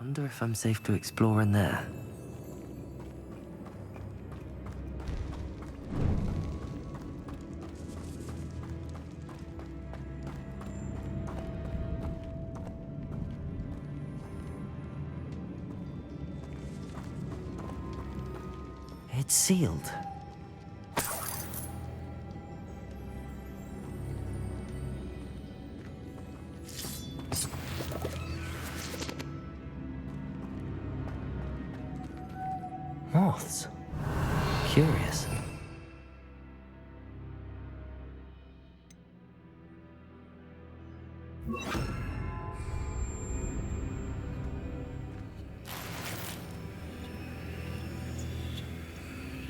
Wonder if I'm safe to explore in there. It's sealed. Moths. Curious.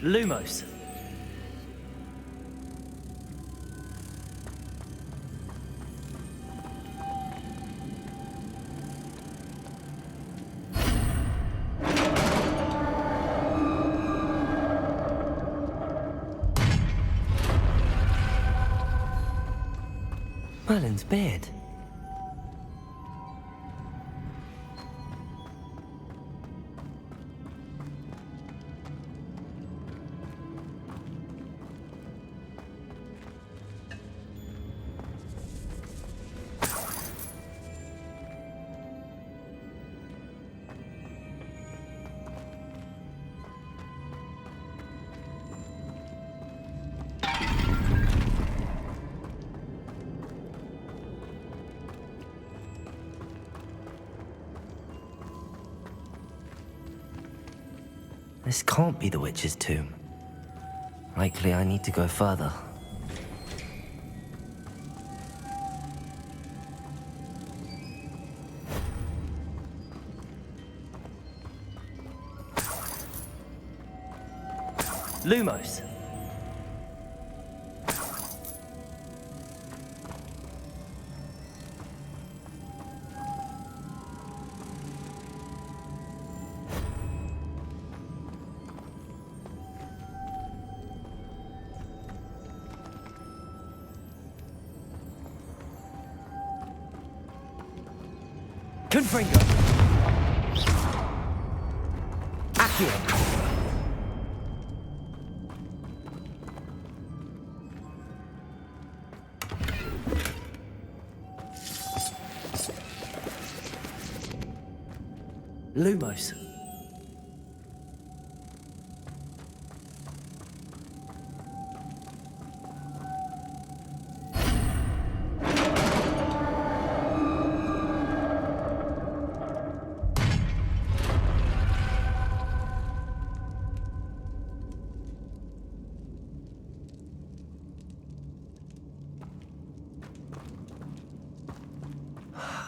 Lumos. Merlin's beard. This can't be the witch's tomb. Likely I need to go further. Lumos. Confringo. Accio. Lumos.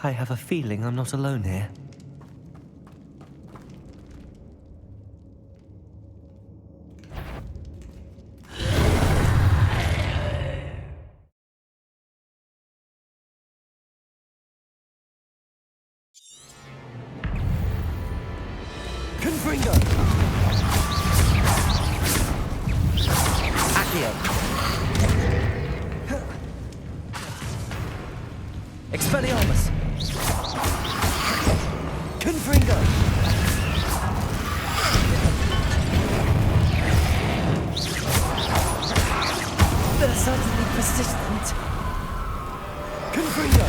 I have a feeling I'm not alone here. Confringo! Accio! Expelliarmus! Confringo! They're certainly persistent. Confringo!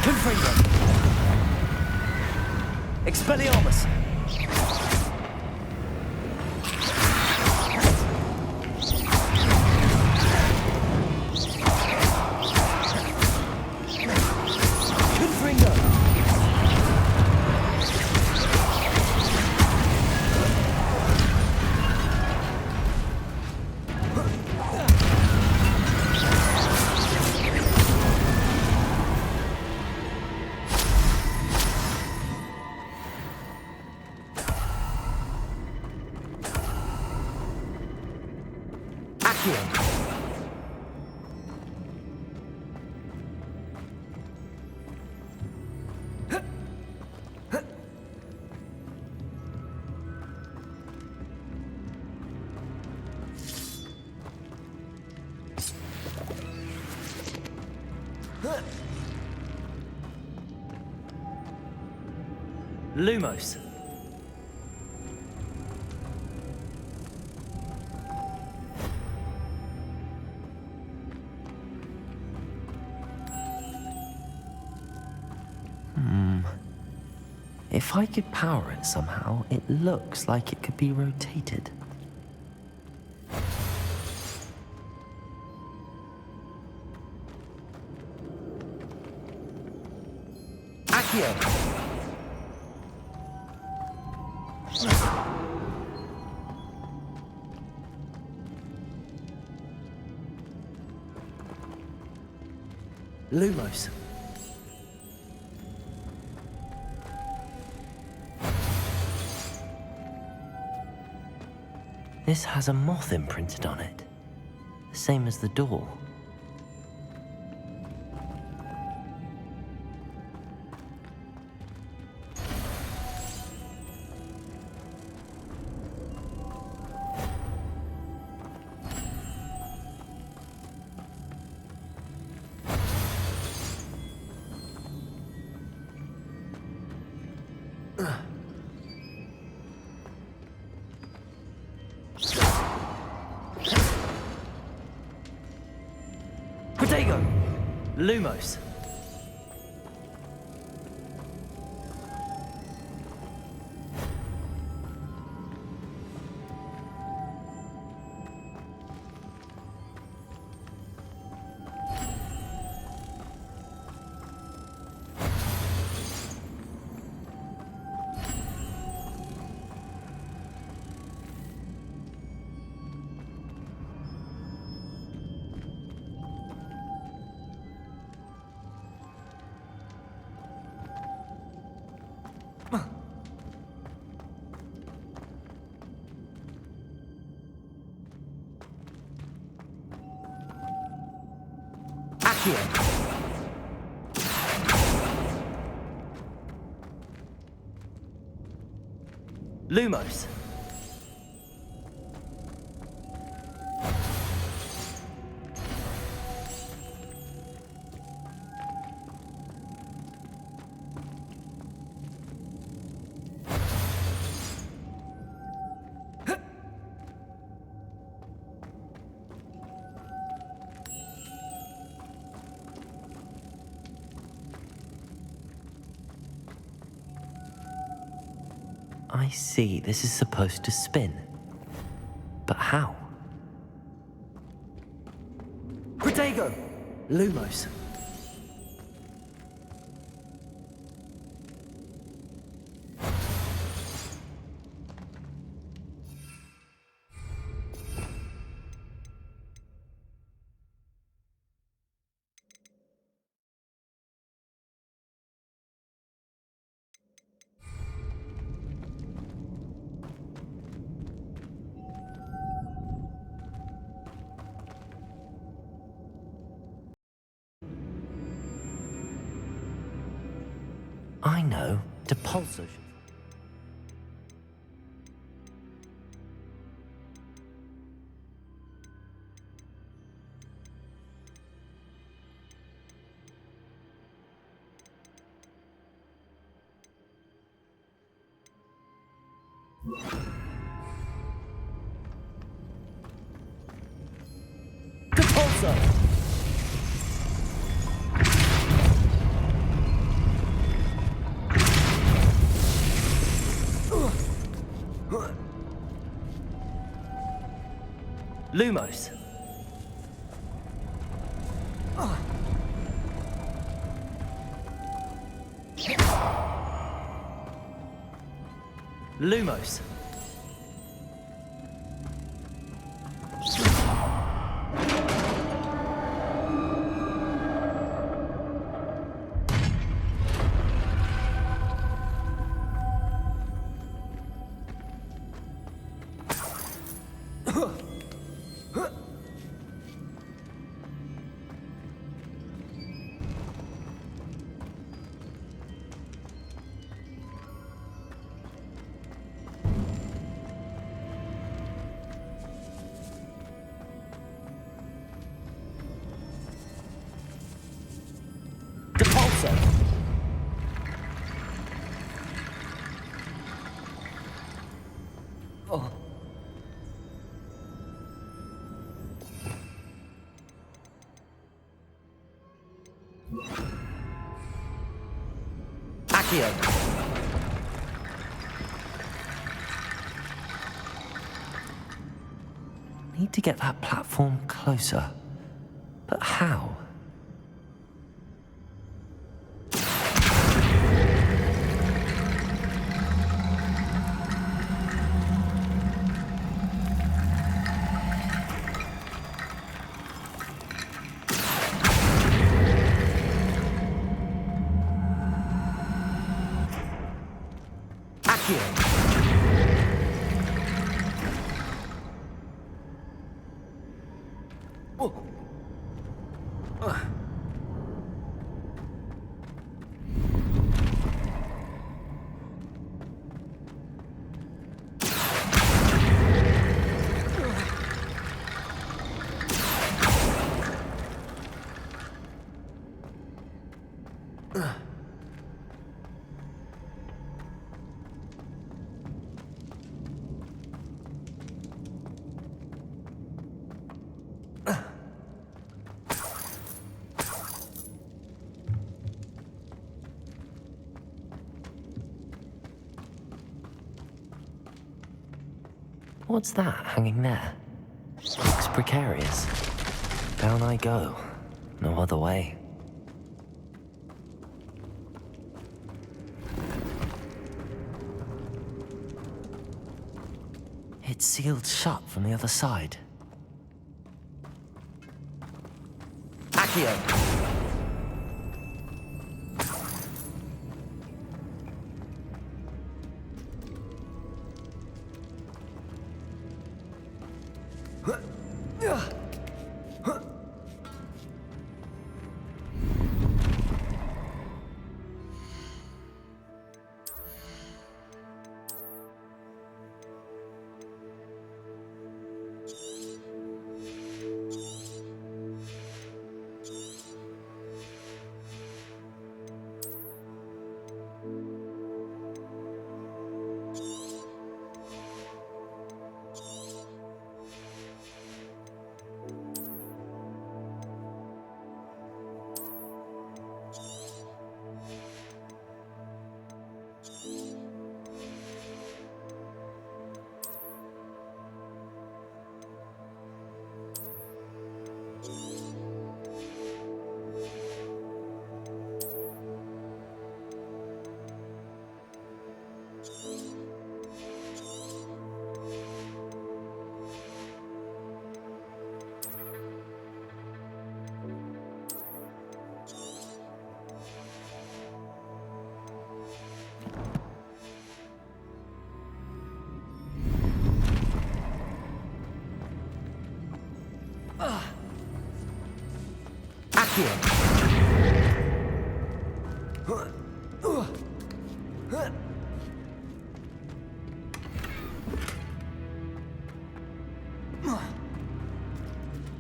Confringo! Expelliarmus! Lumos. If I could power it somehow, it looks like it could be rotated. Accio! Lumos. This has a moth imprinted on it, the same as the door. Diagon! Lumos. Accio! Lumos. I see, this is supposed to spin. But how? Diagon! Lumos. I know. Depulso. Depulso! Lumos. Lumos. Accio! Need to get that platform closer. But how? Accio! What's that hanging there? Looks precarious. Down I go. No other way. It's sealed shut from the other side. Accio!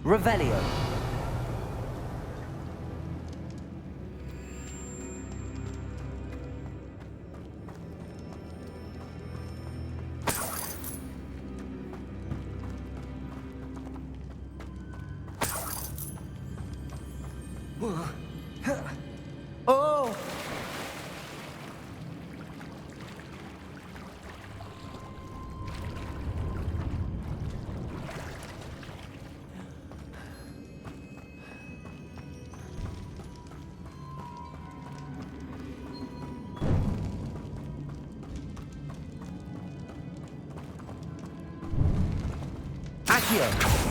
Revelio. Oh! Accio!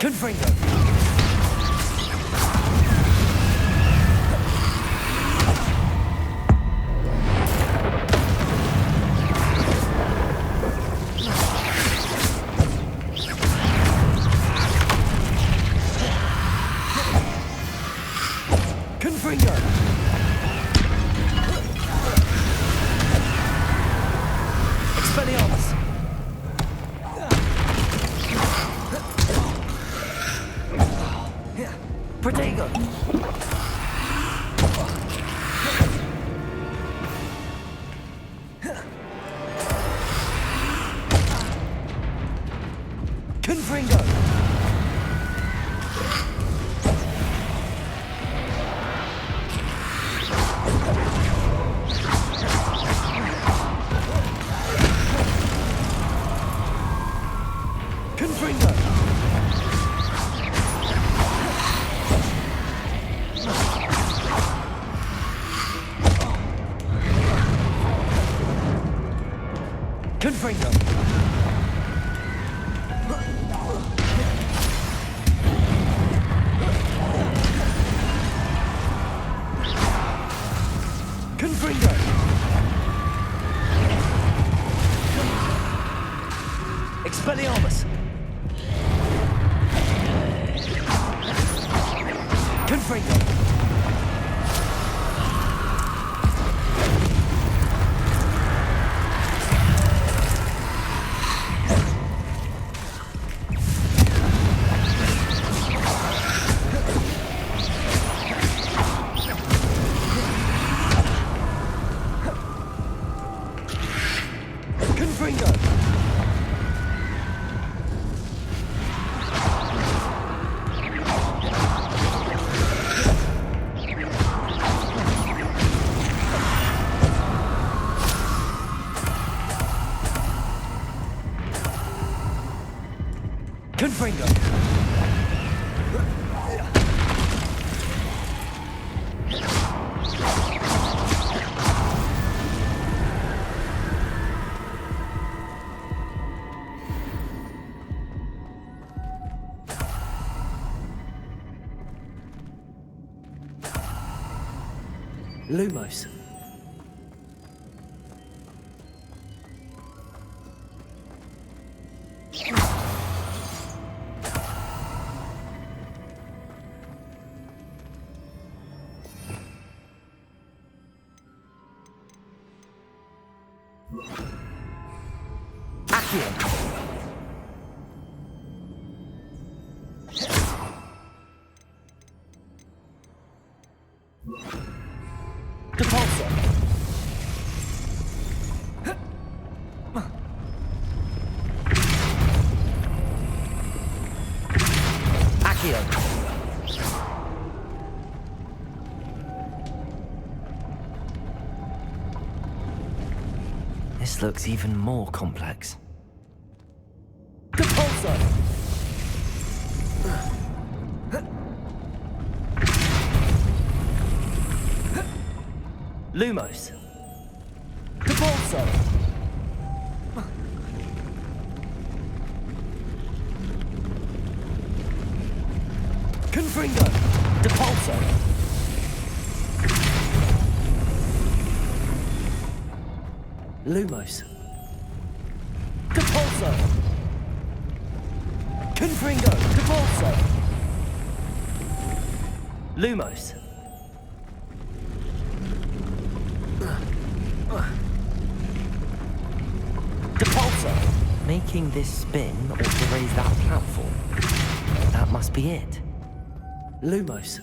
Confringo! Confringo! Expelliarmus! Protego! Confringo! Confringo! Confringo! Confringo! Expelliarmus! Confringo! Confringo! Confringo! Lumos. Accio. Depulso. Accio. This looks even more complex. Depulso. Lumos. Depulso. Confringo. Depulso. Lumos. Depulso. Confringo. Depulso. Lumos. Depulso. Making this spin ought to raise that platform. That must be it. Lumos.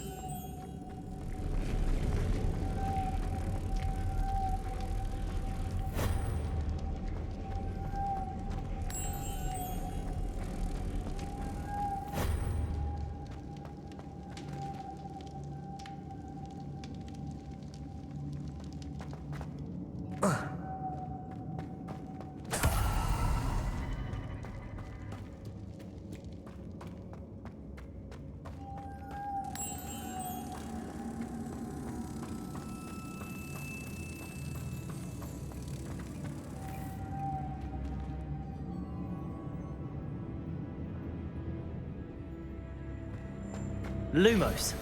Lumos.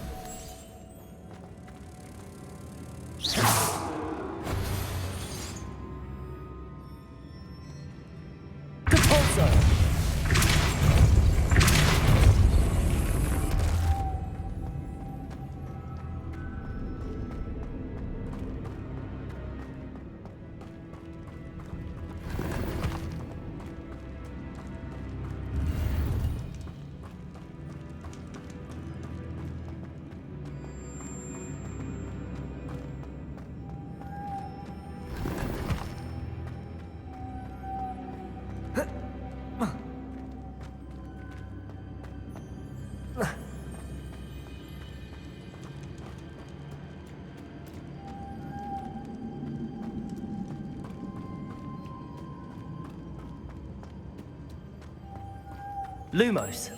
Lumos.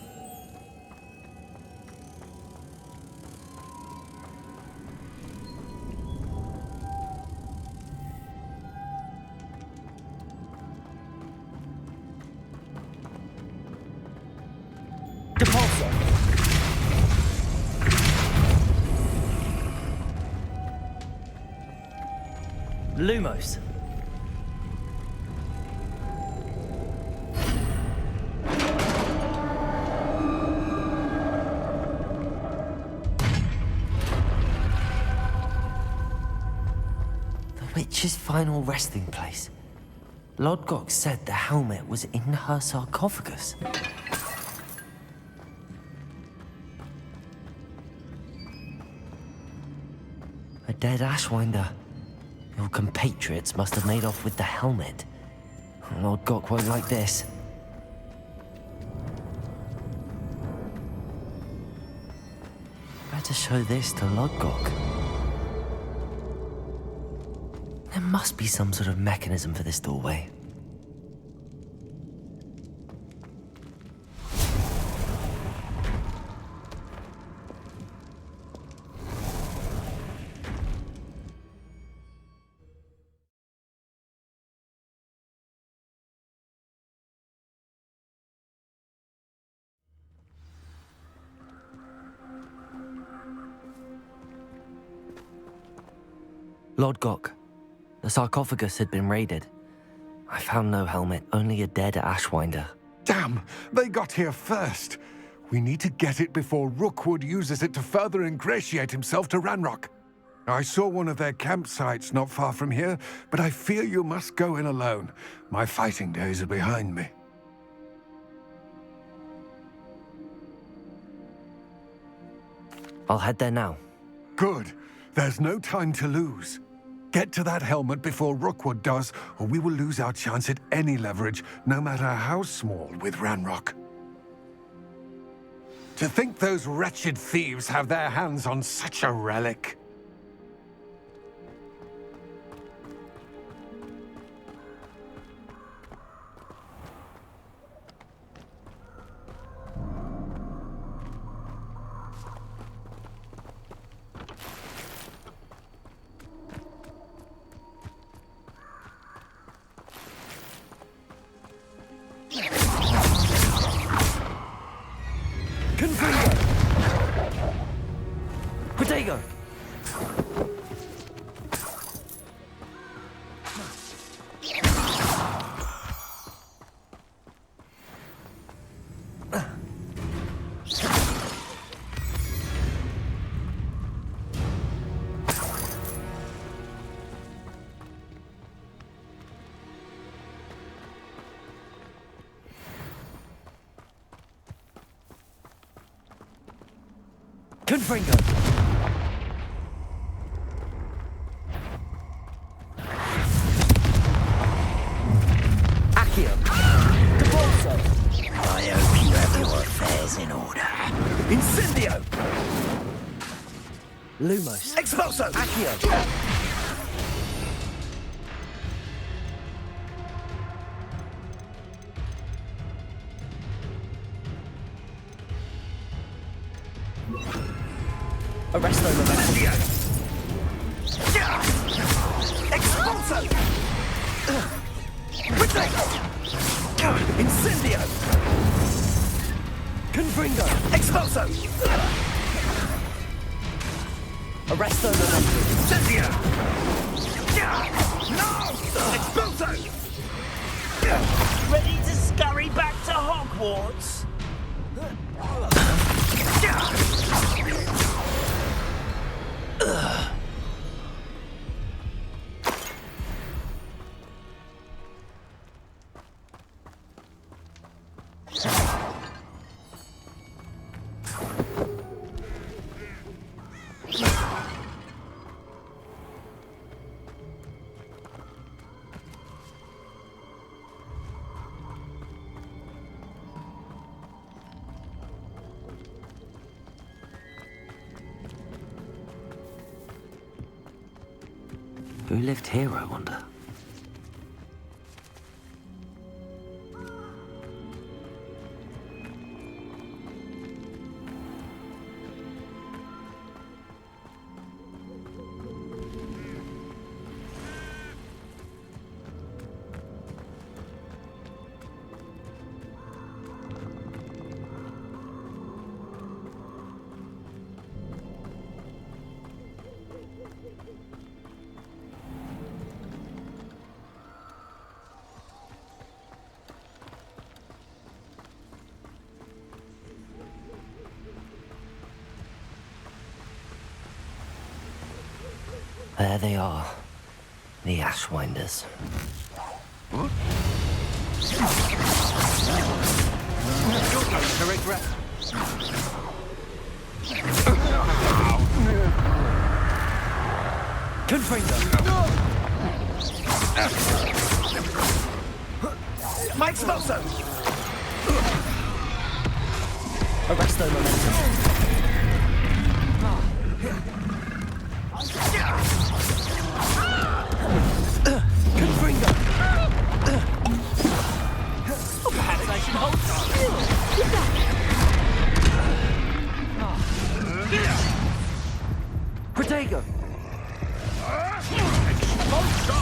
Depulso. Lumos. Witch's final resting place. Lodgok said the helmet was in her sarcophagus. A dead Ashwinder. Your compatriots must have made off with the helmet. Lodgok won't like this. Better show this to Lodgok. There must be some sort of mechanism for this doorway. Lodgok. The sarcophagus had been raided. I found no helmet, only a dead Ashwinder. Damn! They got here first! We need to get it before Rookwood uses it to further ingratiate himself to Ranrock. I saw one of their campsites not far from here, but I fear you must go in alone. My fighting days are behind me. I'll head there now. Good. There's no time to lose. Get to that helmet before Rookwood does, or we will lose our chance at any leverage, no matter how small, with Ranrock. To think those wretched thieves have their hands on such a relic. Diagon! Confringo! I hope you have your affairs in order. Incendio! Lumos. Expulso! Accio! Arresto Momentum. Expulso! Incendio! Confringo! Expulso! Arresto momentum. Cynthia! No! Expulso! Ready to scurry back to Hogwarts? Who lived here, I wonder? There they are, the Ashwinders. You're going to regret. Confringo! My expulso! Arresto momentum. Confringo! Perhaps I should hold still. Protego! Expulso!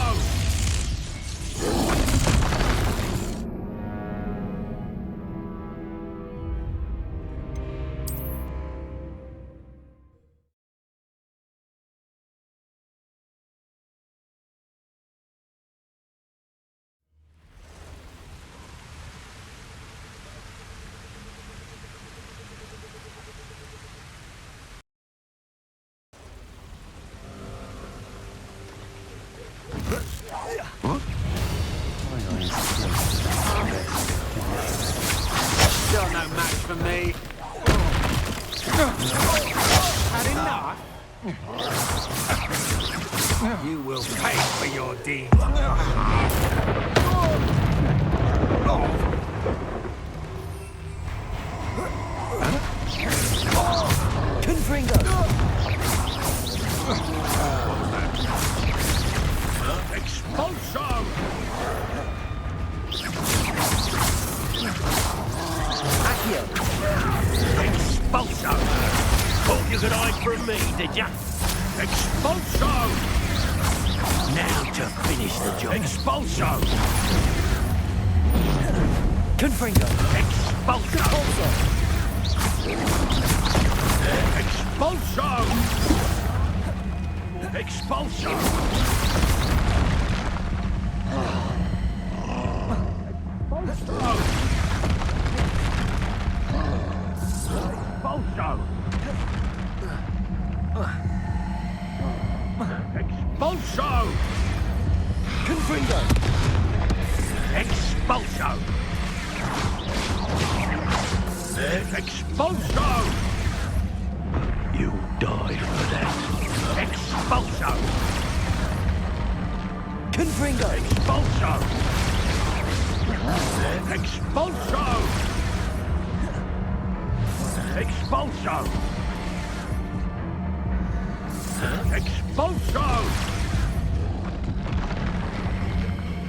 You're no match for me. Had enough? You will pay for your deeds. Confringo! Expulso! Accio! Expulso! Thought you could hide from me, did ya? Expulso! Now to finish the job. Expulso! Confringo! Expulso! Expulso! Expulso! Expulso! Expulso! Confringo! Expulso! Expulso! You die for that. Expulso! Confringo! Expulso! Expulso! Expulso! Expulso!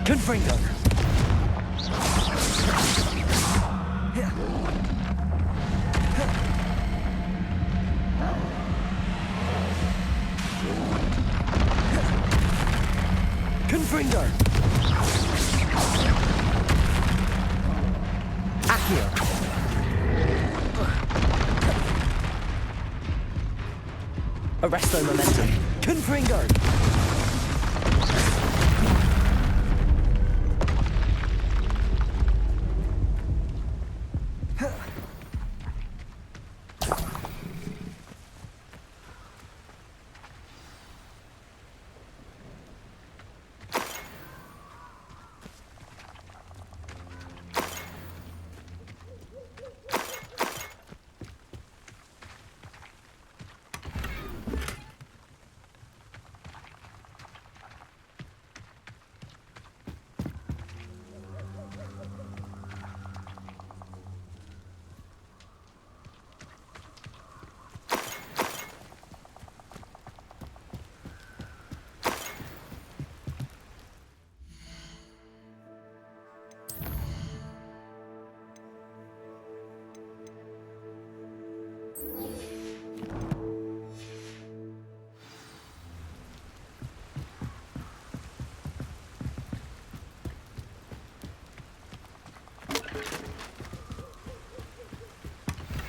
Confringo! Confringo! Accio! Arresto momentum. Confringo!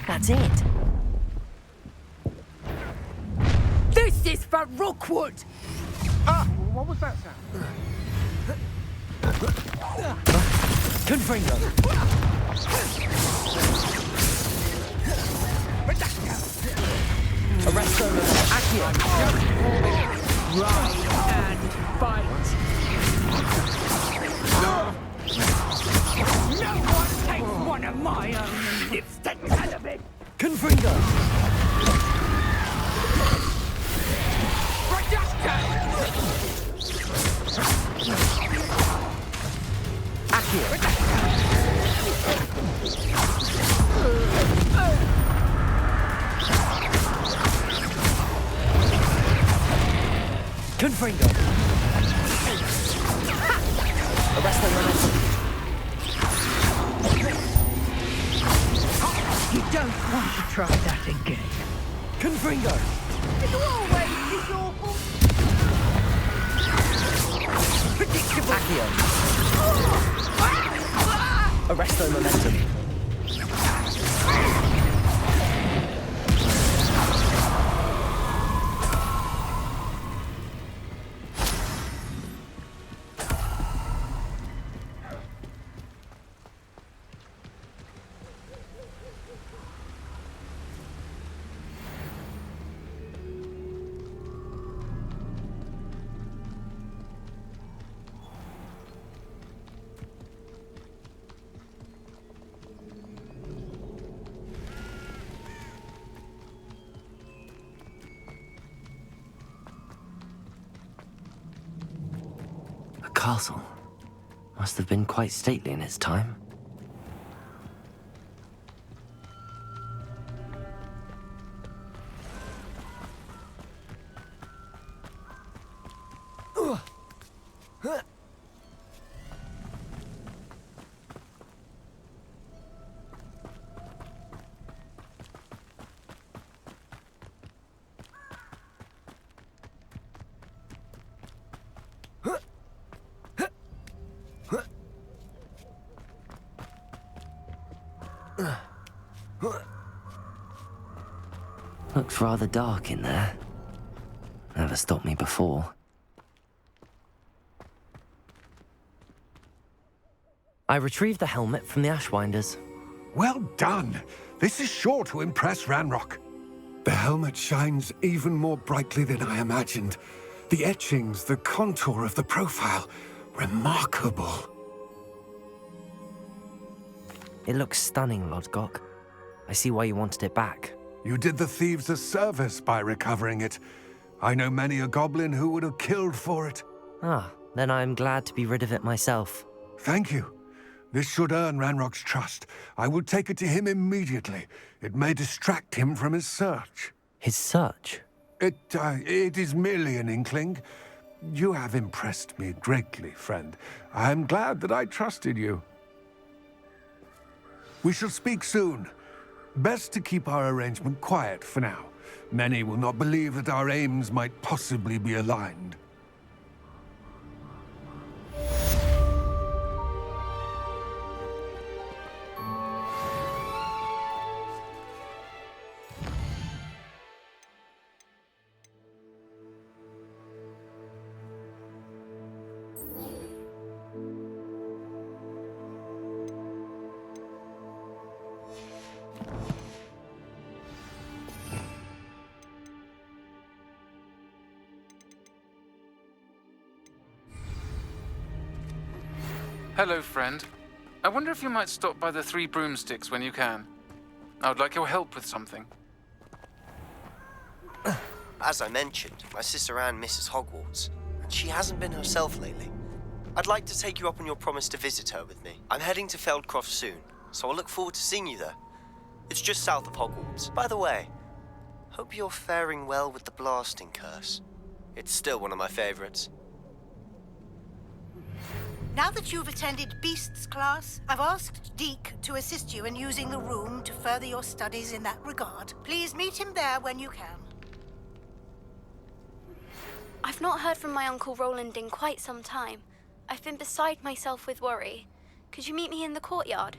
That's it. This is for Rookwood! Ah! What was that sound? Confringo! Arresto momentum. Accio! Ride and fight! No one takes one of my own and lives to tell of it! Confringo! Accio! Confringo! Arresto momentum. You don't want to try that again. Confringo! It always is awful. Predictable. Accio! Arresto momentum. Castle. Must have been quite stately in its time. Looks rather dark in there. Never stopped me before. I retrieved the helmet from the Ashwinders. Well done. This is sure to impress Ranrock. The helmet shines even more brightly than I imagined. The etchings, the contour of the profile, remarkable. It looks stunning, Lodgok. I see why you wanted it back. You did the thieves a service by recovering it. I know many a goblin who would have killed for it. Ah, then I'm glad to be rid of it myself. Thank you. This should earn Ranrock's trust. I will take it to him immediately. It may distract him from his search. His search? It is merely an inkling. You have impressed me greatly, friend. I am glad that I trusted you. We shall speak soon. Best to keep our arrangement quiet for now. Many will not believe that our aims might possibly be aligned. Hello, friend. I wonder if you might stop by the Three Broomsticks when you can. I would like your help with something. As I mentioned, my sister Anne misses Hogwarts, and she hasn't been herself lately. I'd like to take you up on your promise to visit her with me. I'm heading to Feldcroft soon, so I'll look forward to seeing you there. It's just south of Hogwarts. By the way, hope you're faring well with the blasting curse. It's still one of my favorites. Now that you've attended Beasts class, I've asked Deke to assist you in using the room to further your studies in that regard. Please meet him there when you can. I've not heard from my Uncle Roland in quite some time. I've been beside myself with worry. Could you meet me in the courtyard?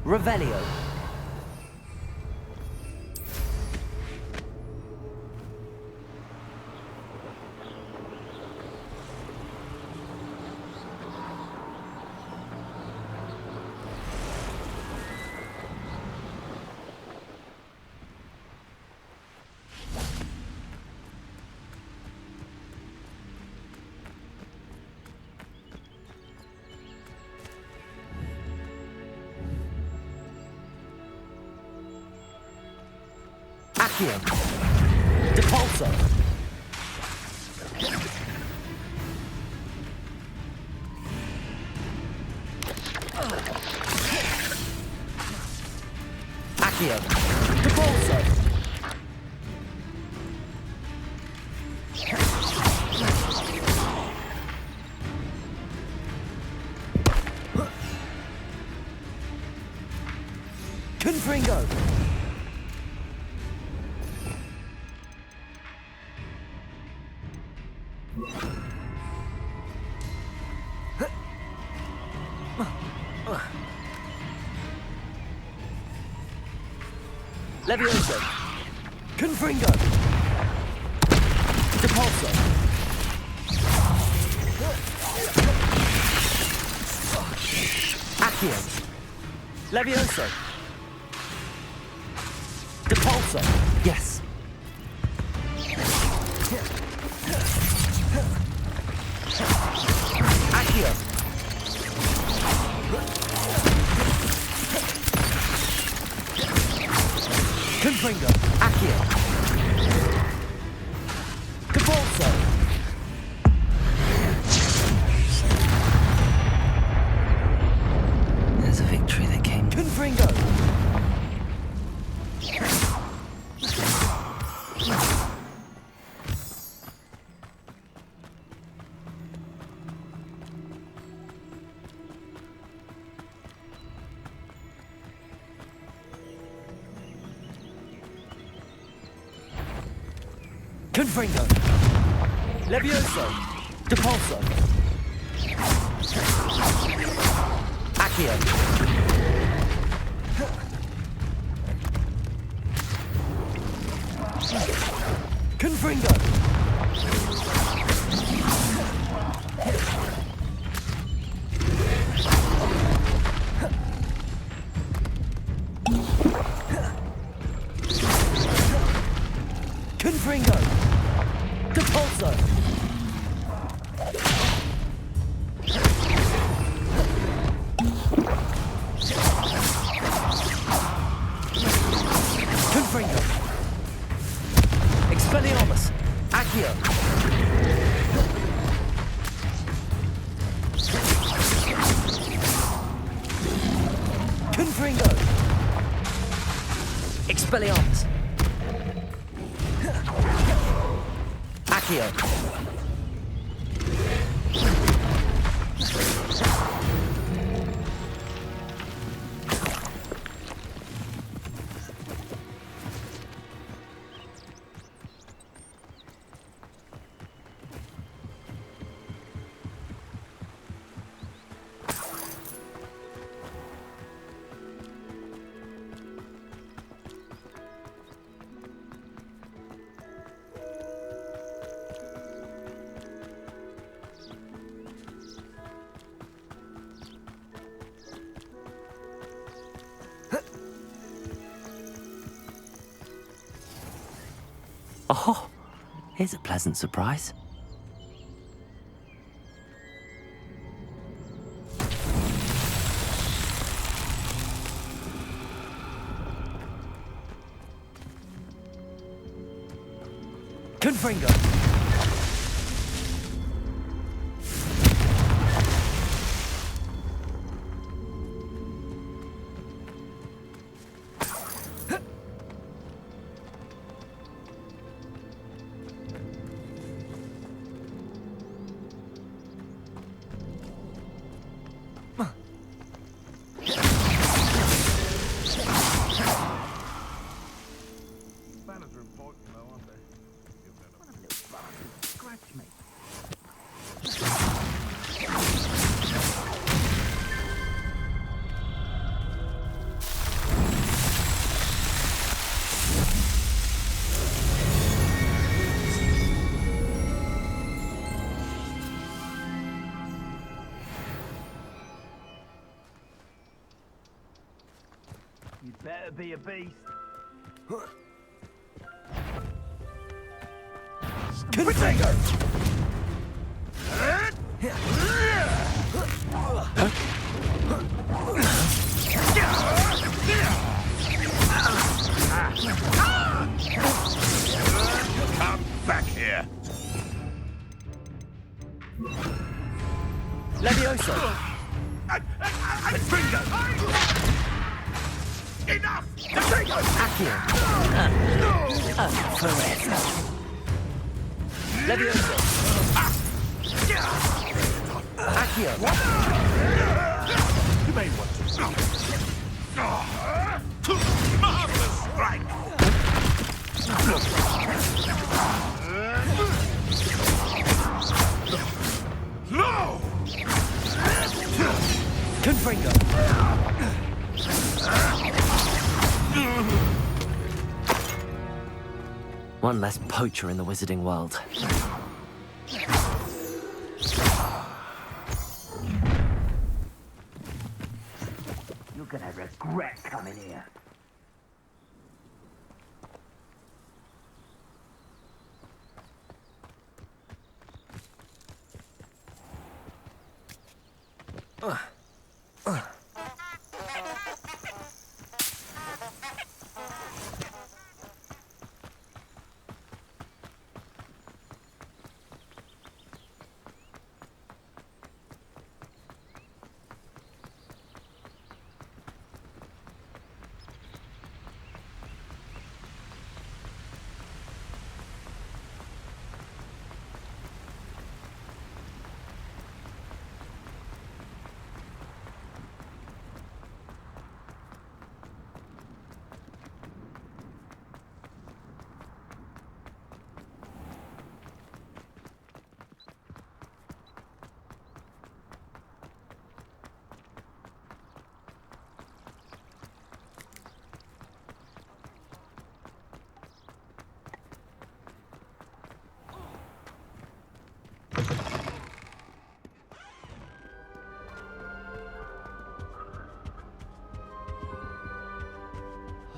Revelio. Accio. Depulso. Accio. Depulso. Confringo. Levioso. Confringo. Depulso. Accio. Levioso. Depulso. Yes. Accio. Confringo. Accio. Depulso. There's a victory that came. Confringo. Confringo. Levioso. Depulso. Accio. Confringo. Confringo. Depulso. Confringo. Expelliarmus. Accio. Confringo. Expelliarmus. Accio. Oh, here's a pleasant surprise. Confringo. Banners are important, though, aren't they? What a little bastard. Scratch me. You better be a beast. Confringo. Come back here. Levioso. Confringo. Enough. Confringo. Accio. Forever. Levioso. Accio. You may want to. Marvelous strike. No. Confringo. One less poacher in the wizarding world. You're gonna regret coming here.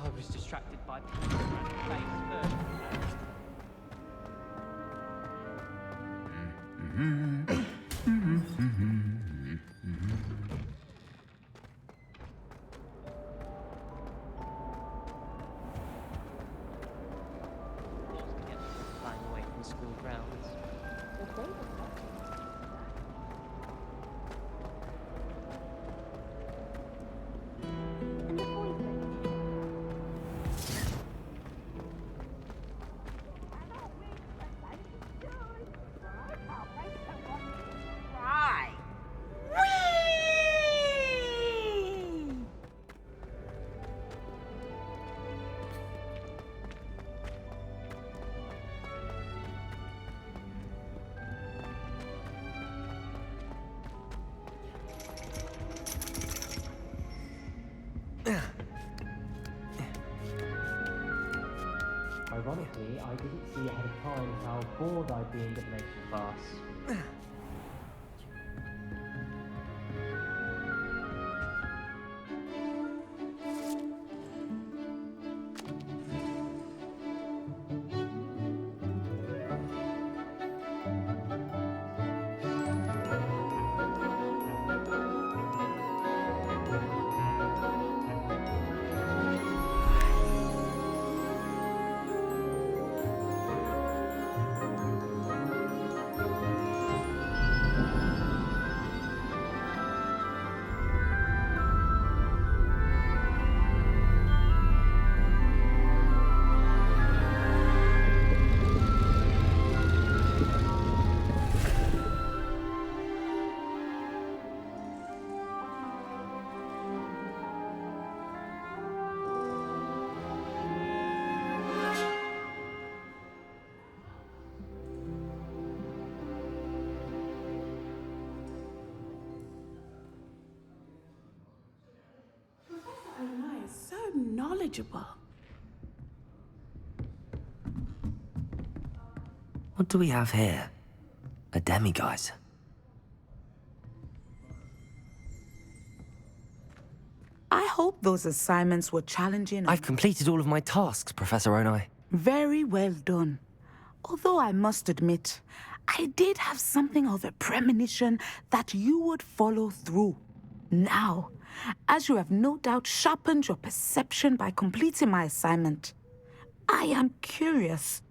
I was distracted by face first. Flying away from school grounds. Ironically, I didn't see ahead of time how bored I'd be in divination class. manageable. What do we have here? A demiguise. I hope those assignments were challenging. I've completed all of my tasks, Professor Onai. Very well done. Although I must admit, I did have something of a premonition that you would follow through. Now, as you have no doubt sharpened your perception by completing my assignment, I am curious,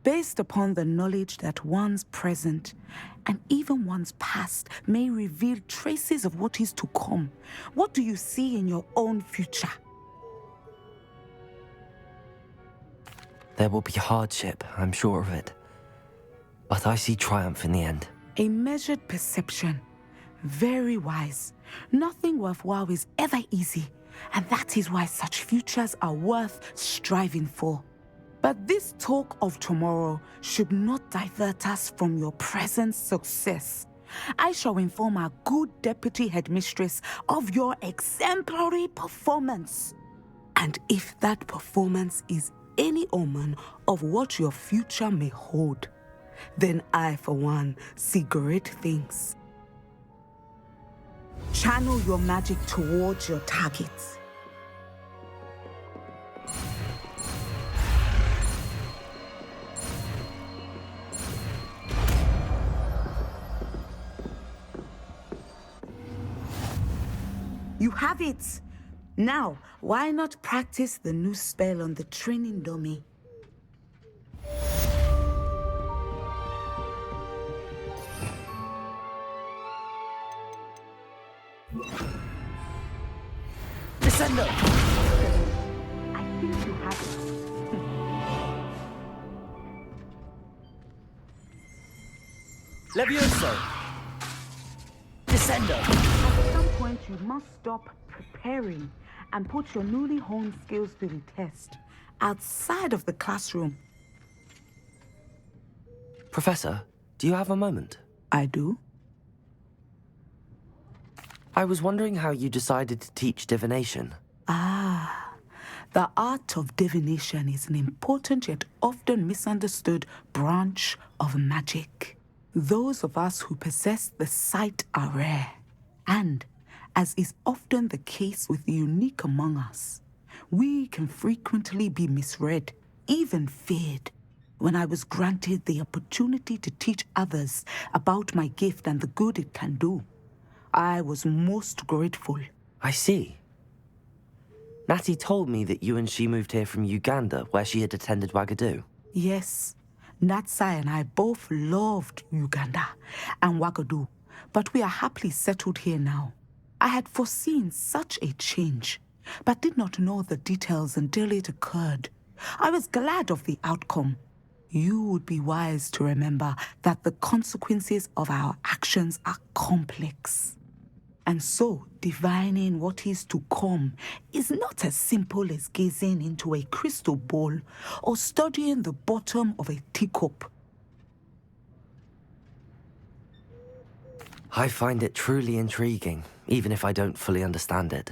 based upon the knowledge that one's present and even one's past may reveal traces of what is to come. What do you see in your own future? There will be hardship, I'm sure of it. But I see triumph in the end. A measured perception. Very wise. Nothing worthwhile is ever easy, and that is why such futures are worth striving for. But this talk of tomorrow should not divert us from your present success. I shall inform our good deputy headmistress of your exemplary performance. And if that performance is any omen of what your future may hold, then I, for one, see great things. Channel your magic towards your targets. You have it! Now, why not practice the new spell on the training dummy? Descendo! I think you have it. Levioso! Descendo! At some point, you must stop preparing and put your newly honed skills to the test outside of the classroom. Professor, do you have a moment? I do. I was wondering how you decided to teach divination. Ah, the art of divination is an important yet often misunderstood branch of magic. Those of us who possess the sight are rare, and, as is often the case with the unique among us, we can frequently be misread, even feared. When I was granted the opportunity to teach others about my gift and the good it can do, I was most grateful. I see. Natty told me that you and she moved here from Uganda, where she had attended Wagadu. Yes, Natsai and I both loved Uganda and Wagadu, but we are happily settled here now. I had foreseen such a change, but did not know the details until it occurred. I was glad of the outcome. You would be wise to remember that the consequences of our actions are complex. And so, divining what is to come is not as simple as gazing into a crystal ball or studying the bottom of a teacup. I find it truly intriguing, even if I don't fully understand it.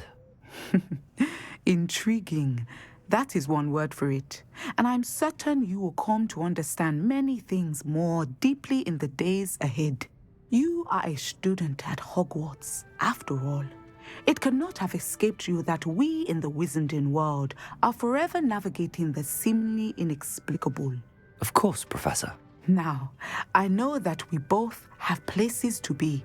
Intriguing. That is one word for it. And I'm certain you will come to understand many things more deeply in the days ahead. You are a student at Hogwarts, after all. It cannot have escaped you that we in the wizarding world are forever navigating the seemingly inexplicable. Of course, Professor. Now, I know that we both have places to be.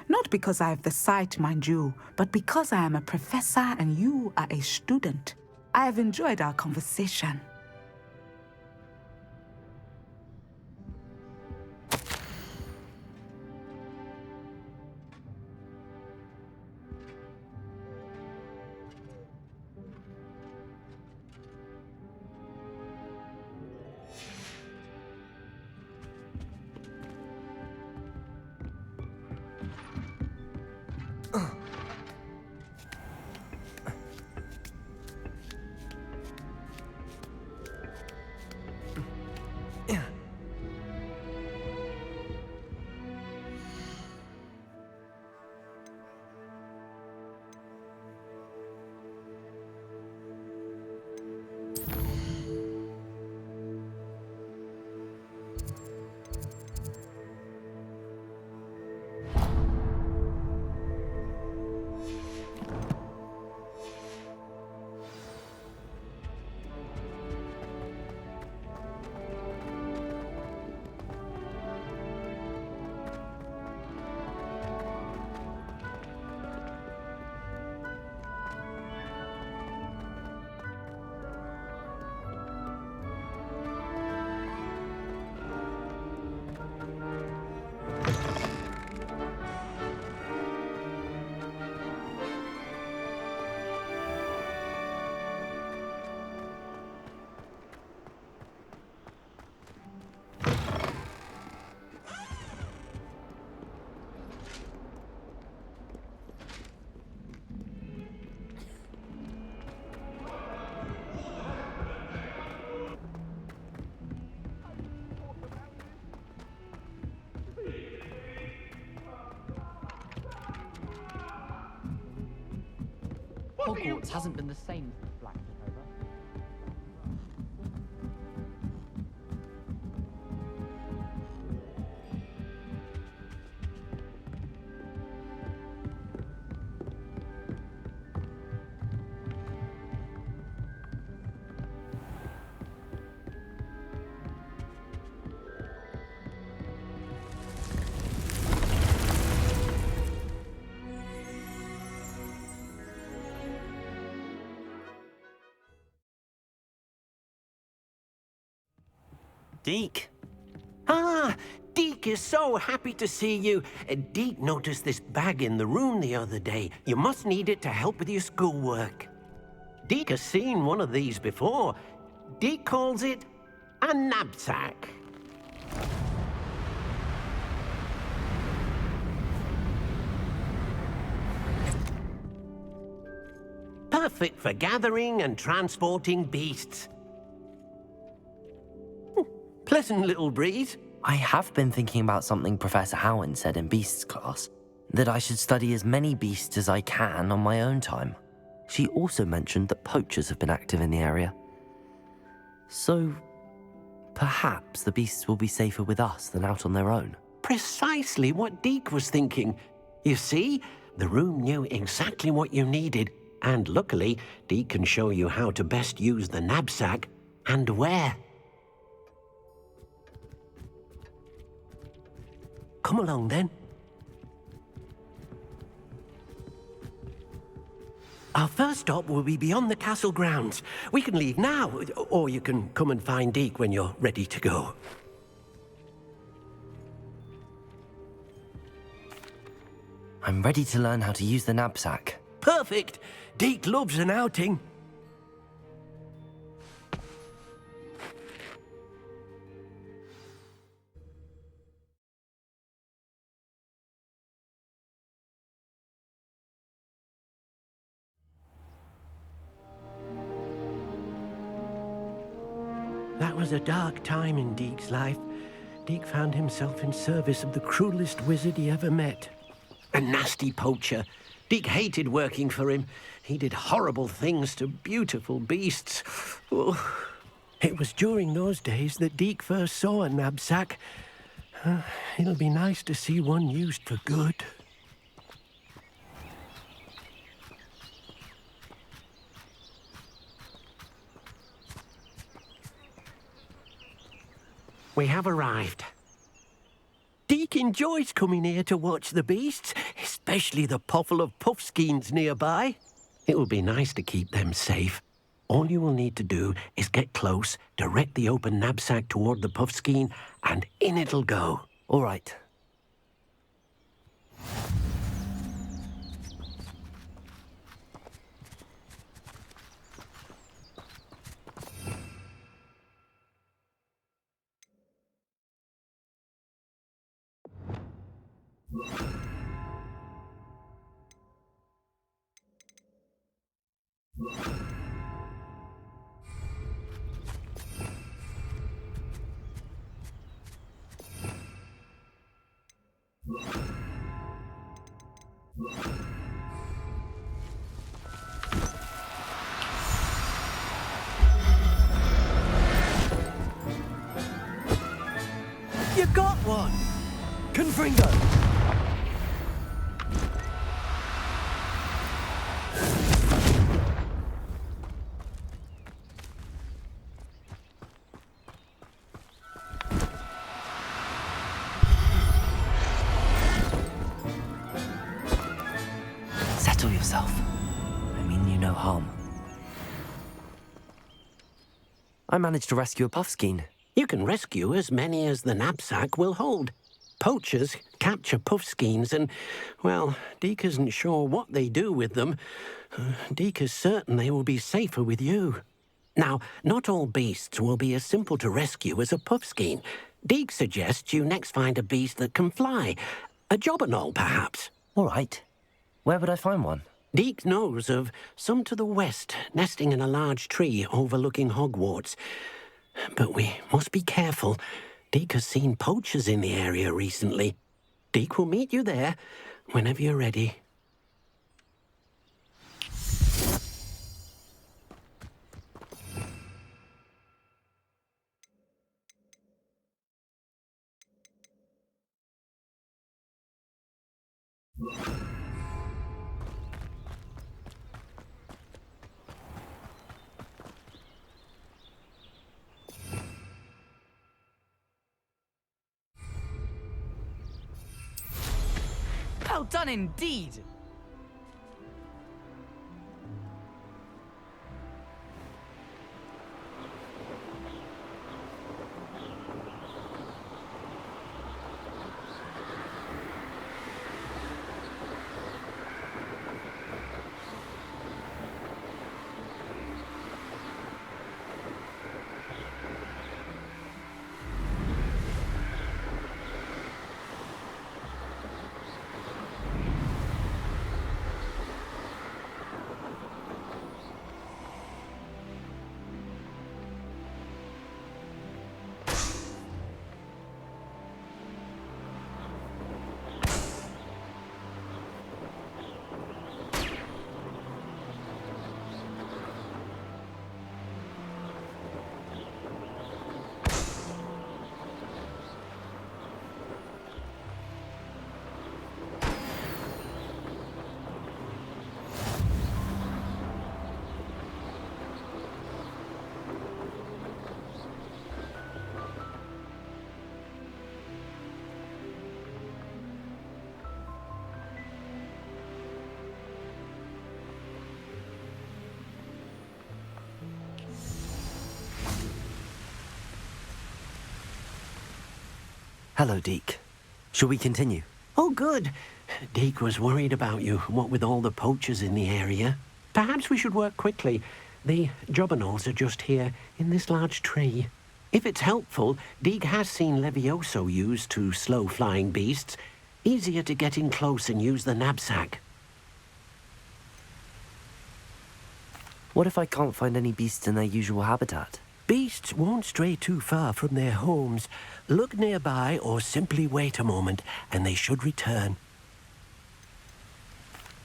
Not because I have the sight, mind you, but because I am a professor and you are a student. I have enjoyed our conversation. Hogwarts hasn't been the same since Black took over. Deke. Ah, Deke is so happy to see you. Deke noticed this bag in the room the other day. You must need it to help with your schoolwork. Deke has seen one of these before. Deke calls it a knapsack. Perfect for gathering and transporting beasts. Pleasant little breeze. I have been thinking about something Professor Howard said in Beasts class, that I should study as many beasts as I can on my own time. She also mentioned that poachers have been active in the area. So, perhaps the beasts will be safer with us than out on their own. Precisely what Deke was thinking. You see, the room knew exactly what you needed, and luckily, Deke can show you how to best use the knapsack and where. Come along, then. Our first stop will be beyond the castle grounds. We can leave now, or you can come and find Deke when you're ready to go. I'm ready to learn how to use the knapsack. Perfect! Deke loves an outing. That was a dark time in Deke's life. Deke found himself in service of the cruelest wizard he ever met. A nasty poacher. Deke hated working for him. He did horrible things to beautiful beasts. Oh. It was during those days that Deke first saw a knapsack. It'll be nice to see one used for good. We have arrived. Deke enjoys coming here to watch the beasts, especially the potful of puffskeins nearby. It will be nice to keep them safe. All you will need to do is get close, direct the open knapsack toward the puffskein, and in it'll go. All right. You got one! Confringo! Settle yourself. I mean you no harm. I managed to rescue a puffskein. You can rescue as many as the knapsack will hold. Poachers capture puffskeins and, well, Deke isn't sure what they do with them. Deke is certain they will be safer with you. Now, not all beasts will be as simple to rescue as a puffskein. Deke suggests you next find a beast that can fly. A jobberknoll, perhaps. All right. Where would I find one? Deke knows of some to the west, nesting in a large tree overlooking Hogwarts. But we must be careful. Deke has seen poachers in the area recently. Deke will meet you there whenever you're ready. Well done indeed! Hello, Deke. Shall we continue? Oh, good. Deke was worried about you, what with all the poachers in the area. Perhaps we should work quickly. The jobberknolls are just here, in this large tree. If it's helpful, Deke has seen Levioso used to slow flying beasts. Easier to get in close and use the knapsack. What if I can't find any beasts in their usual habitat? Beasts won't stray too far from their homes. Look nearby or simply wait a moment, and they should return.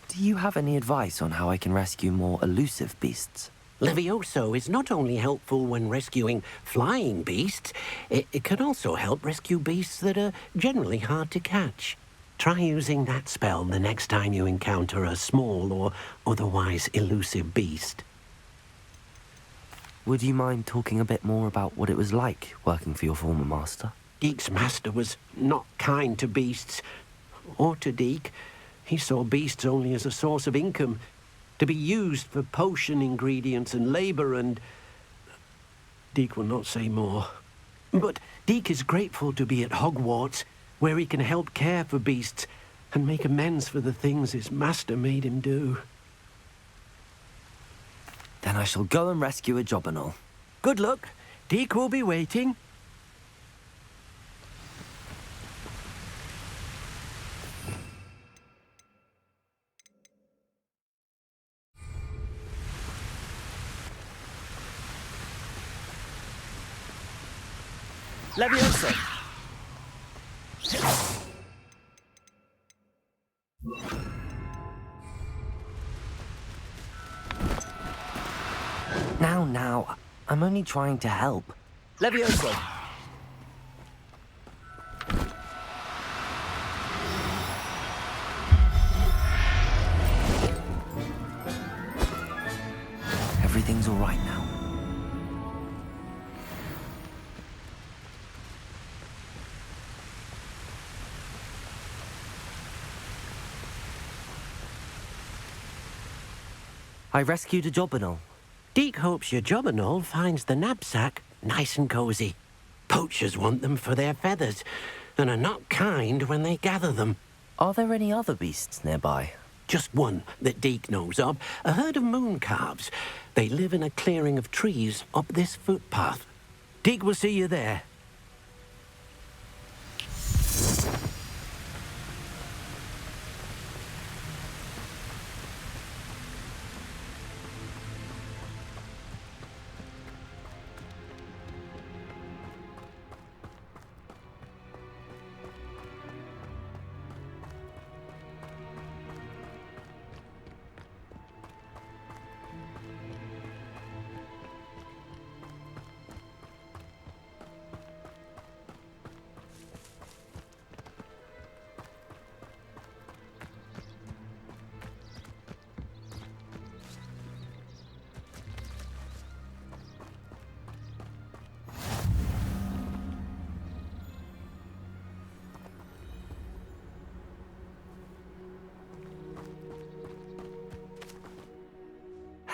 Do you have any advice on how I can rescue more elusive beasts? Levioso is not only helpful when rescuing flying beasts, it can also help rescue beasts that are generally hard to catch. Try using that spell the next time you encounter a small or otherwise elusive beast. Would you mind talking a bit more about what it was like working for your former master? Deke's master was not kind to beasts, or to Deke. He saw beasts only as a source of income, to be used for potion ingredients and labor, and Deke will not say more. But Deke is grateful to be at Hogwarts, where he can help care for beasts and make amends for the things his master made him do. Then I shall go and rescue a jobberknoll. Good luck. Deke will be waiting. Levioso! Now, I'm only trying to help. Levioso! Everything's all right now. I rescued a jobberknoll. Deke hopes your jobberknoll finds the knapsack nice and cozy. Poachers want them for their feathers, and are not kind when they gather them. Are there any other beasts nearby? Just one that Deke knows of, a herd of moon calves. They live in a clearing of trees up this footpath. Deke will see you there.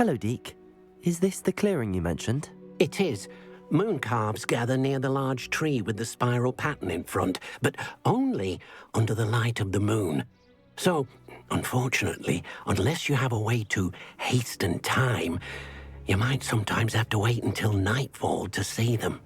Hello, Deek. Is this the clearing you mentioned? It is. Moon calves gather near the large tree with the spiral pattern in front, but only under the light of the moon. So, unfortunately, unless you have a way to hasten time, you might sometimes have to wait until nightfall to see them.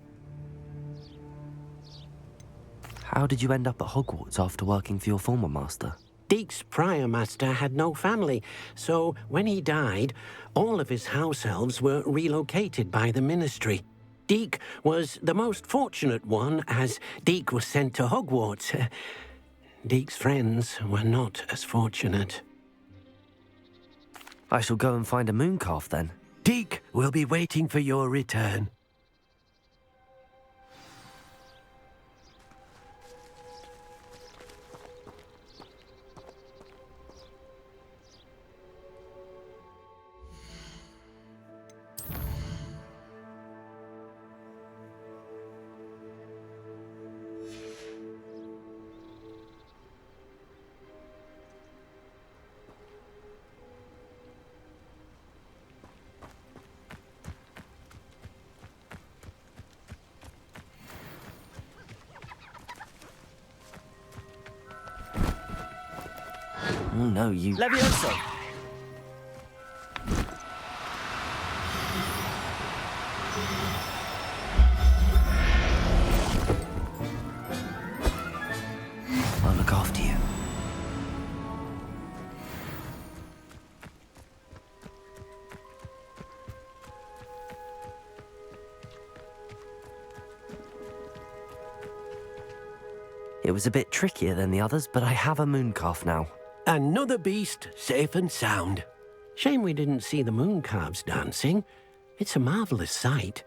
How did you end up at Hogwarts after working for your former master? Deek's prior master had no family, so when he died, all of his house elves were relocated by the ministry. Deek was the most fortunate one, as Deek was sent to Hogwarts. Deek's friends were not as fortunate. I shall go and find a moon calf then. Deek will be waiting for your return. Oh no, you... Levioso! I'll look after you. It was a bit trickier than the others, but I have a moon calf now. Another beast, safe and sound. Shame we didn't see the moon calves dancing. It's a marvelous sight.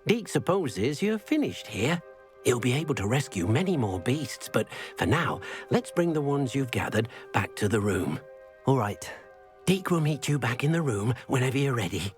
Deek supposes you're finished here. He'll be able to rescue many more beasts, but for now, let's bring the ones you've gathered back to the room. All right. Deek will meet you back in the room whenever you're ready.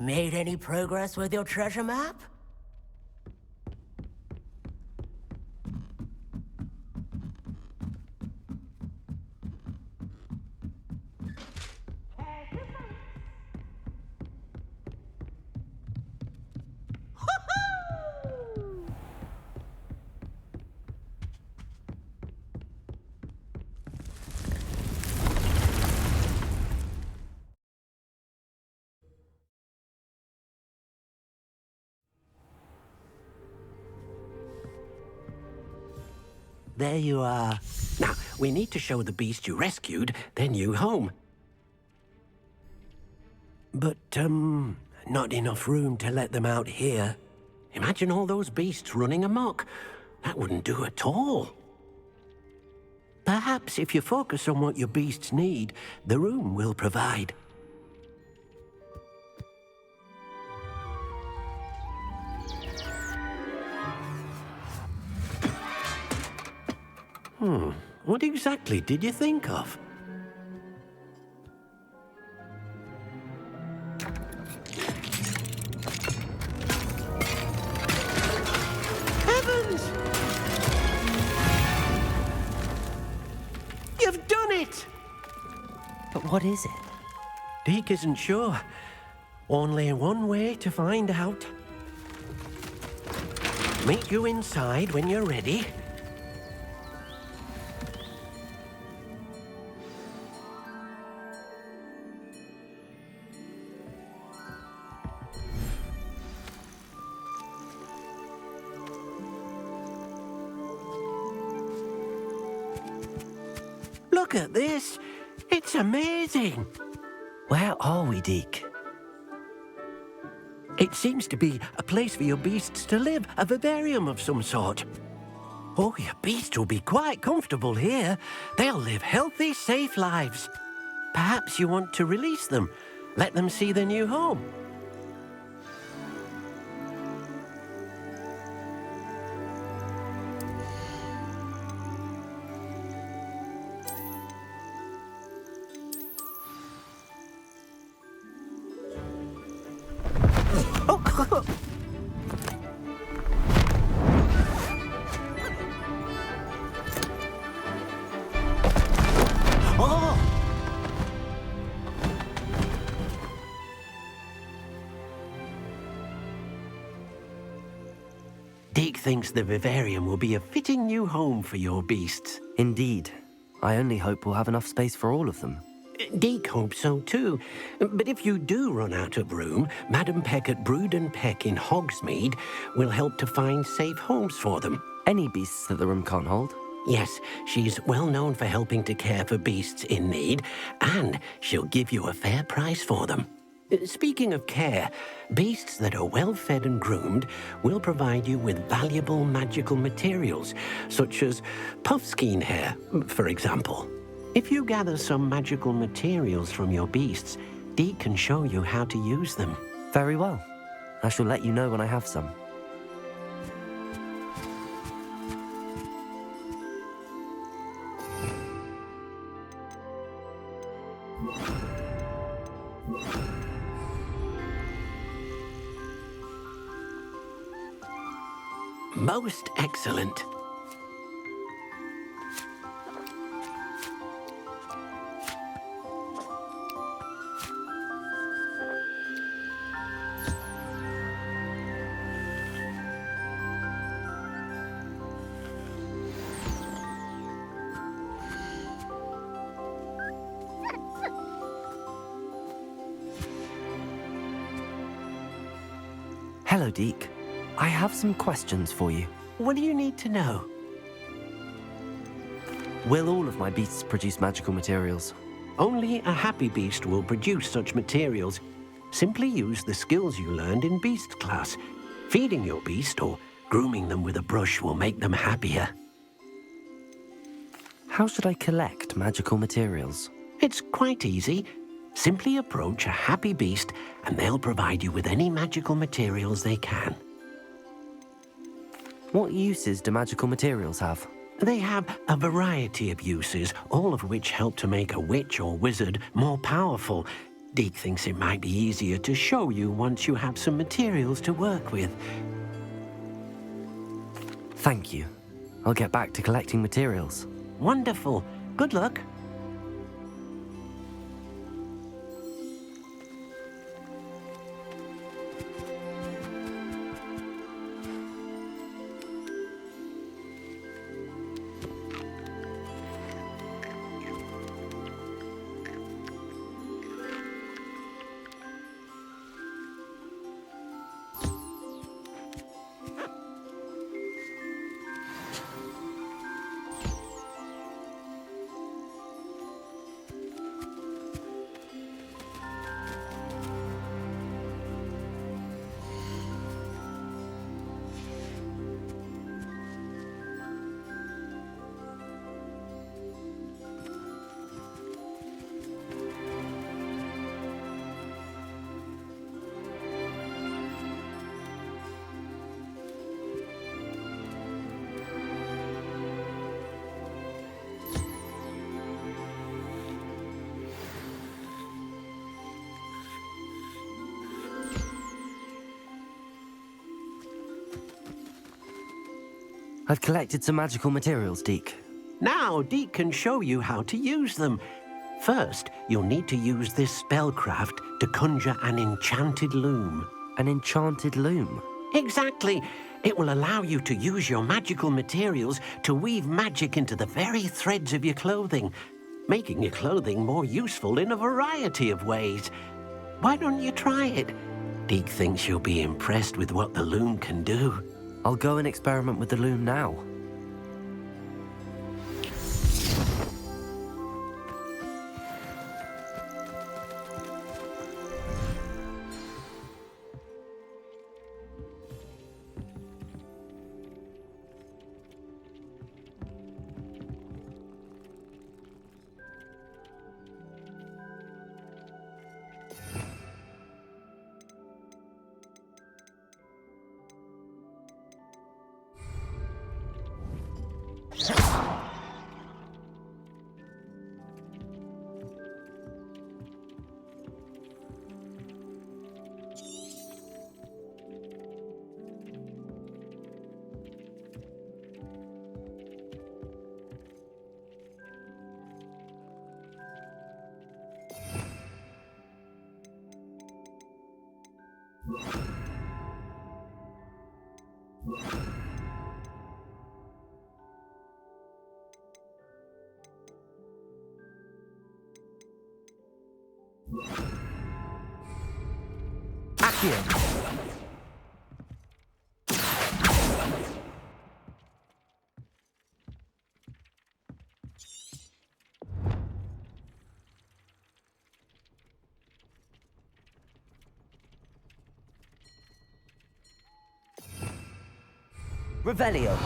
Made any progress with your treasure map? There you are. Now, we need to show the beast you rescued their new home. But, not enough room to let them out here. Imagine all those beasts running amok. That wouldn't do at all. Perhaps if you focus on what your beasts need, the room will provide. What exactly did you think of? Heavens! You've done it! But what is it? Deek isn't sure. Only one way to find out. Meet you inside when you're ready. Look at this! It's amazing! Where are we, Deek? It seems to be a place for your beasts to live, a vivarium of some sort. Oh, your beasts will be quite comfortable here. They'll live healthy, safe lives. Perhaps you want to release them, let them see their new home. Deek thinks the vivarium will be a fitting new home for your beasts. Indeed. I only hope we'll have enough space for all of them. Deek hopes so too. But if you do run out of room, Madam Peck at Brood and Peck in Hogsmeade will help to find safe homes for them. Any beasts that the room can't hold? Yes, she's well known for helping to care for beasts in need, and she'll give you a fair price for them. Speaking of care, beasts that are well fed and groomed will provide you with valuable magical materials, such as puffskein hair, for example. If you gather some magical materials from your beasts, Deek can show you how to use them. Very well. I shall let you know when I have some. Most excellent. Hello, Deek. I have some questions for you. What do you need to know? Will all of my beasts produce magical materials? Only a happy beast will produce such materials. Simply use the skills you learned in beast class. Feeding your beast or grooming them with a brush will make them happier. How should I collect magical materials? It's quite easy. Simply approach a happy beast and they'll provide you with any magical materials they can. What uses do magical materials have? They have a variety of uses, all of which help to make a witch or wizard more powerful. Deek thinks it might be easier to show you once you have some materials to work with. Thank you. I'll get back to collecting materials. Wonderful. Good luck. I've collected some magical materials, Deke. Now, Deke can show you how to use them. First, you'll need to use this spellcraft to conjure an enchanted loom. An enchanted loom? Exactly. It will allow you to use your magical materials to weave magic into the very threads of your clothing, making your clothing more useful in a variety of ways. Why don't you try it? Deke thinks you'll be impressed with what the loom can do. I'll go and experiment with the loom now. Revelio.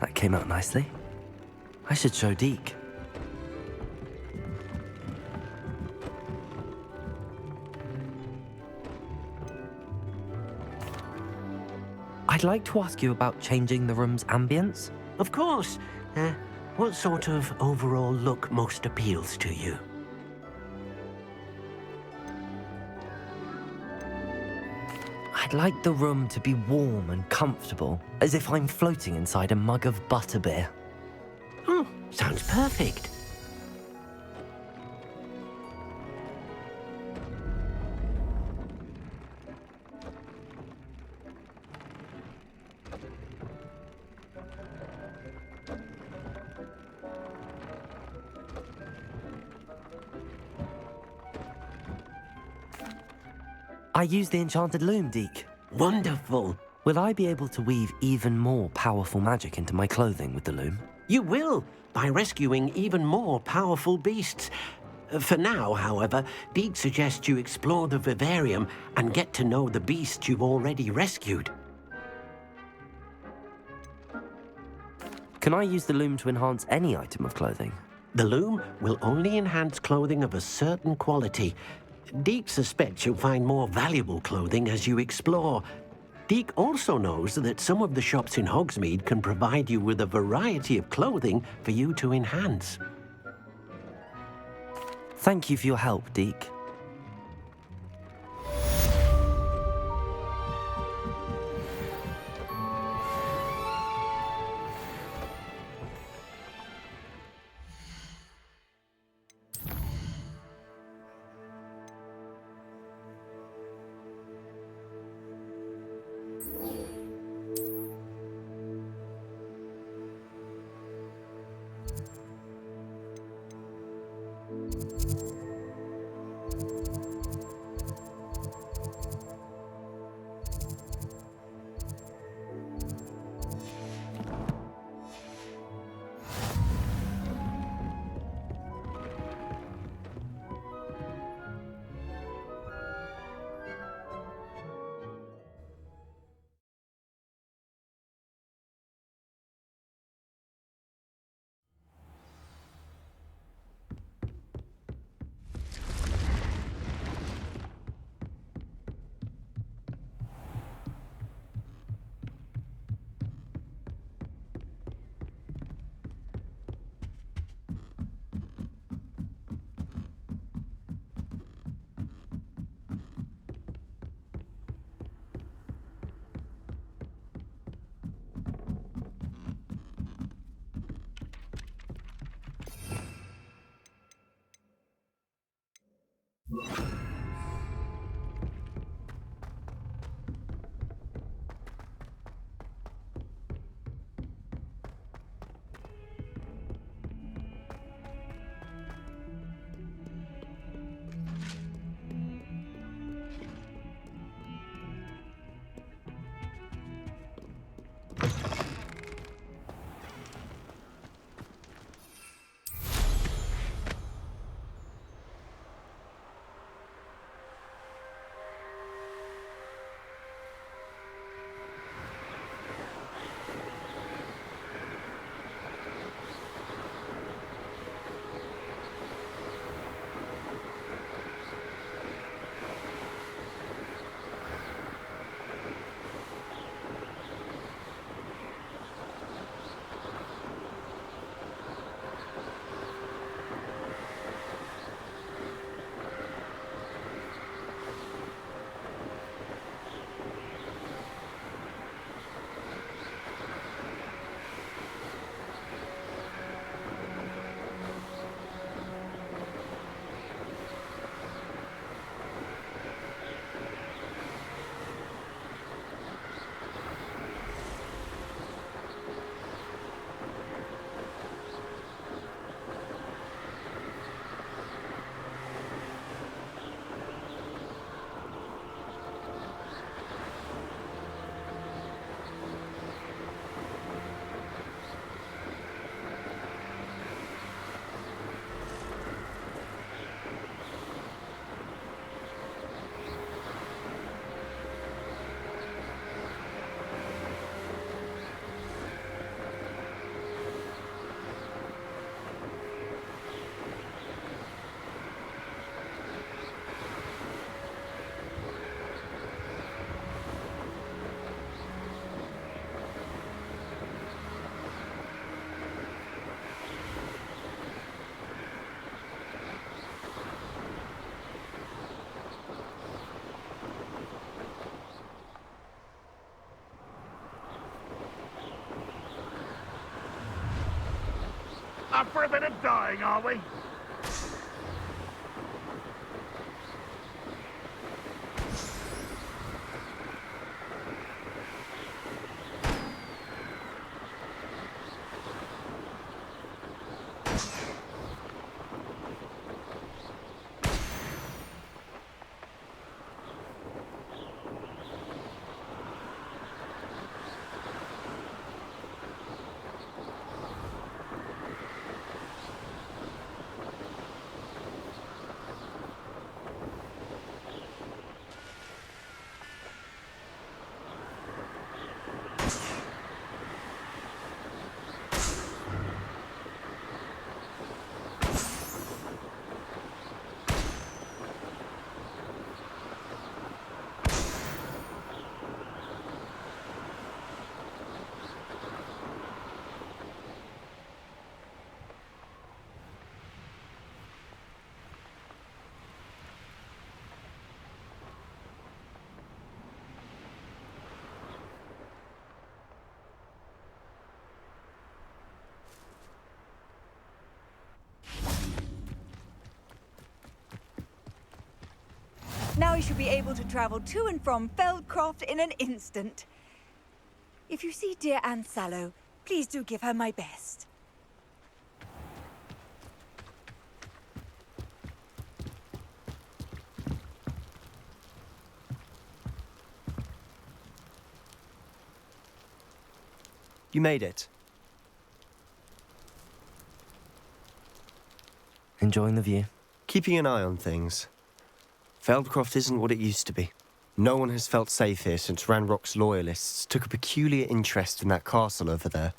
That came out nicely. I should show Deke. I'd like to ask you about changing the room's ambience. Of course. What sort of overall look most appeals to you? I'd like the room to be warm and comfortable, as if I'm floating inside a mug of butterbeer. Oh, sounds perfect. I use the enchanted loom, Deke. Wonderful. Will I be able to weave even more powerful magic into my clothing with the loom? You will, by rescuing even more powerful beasts. For now, however, Deke suggests you explore the vivarium and get to know the beasts you've already rescued. Can I use the loom to enhance any item of clothing? The loom will only enhance clothing of a certain quality. Deke suspects you'll find more valuable clothing as you explore. Deke also knows that some of the shops in Hogsmeade can provide you with a variety of clothing for you to enhance. Thank you for your help, Deke. Up for a bit of dying, are we? Now you should be able to travel to and from Feldcroft in an instant. If you see dear Anne Sallow, please do give her my best. You made it. Enjoying the view? Keeping an eye on things. Feldcroft isn't what it used to be. No one has felt safe here since Ranrock's loyalists took a peculiar interest in that castle over there.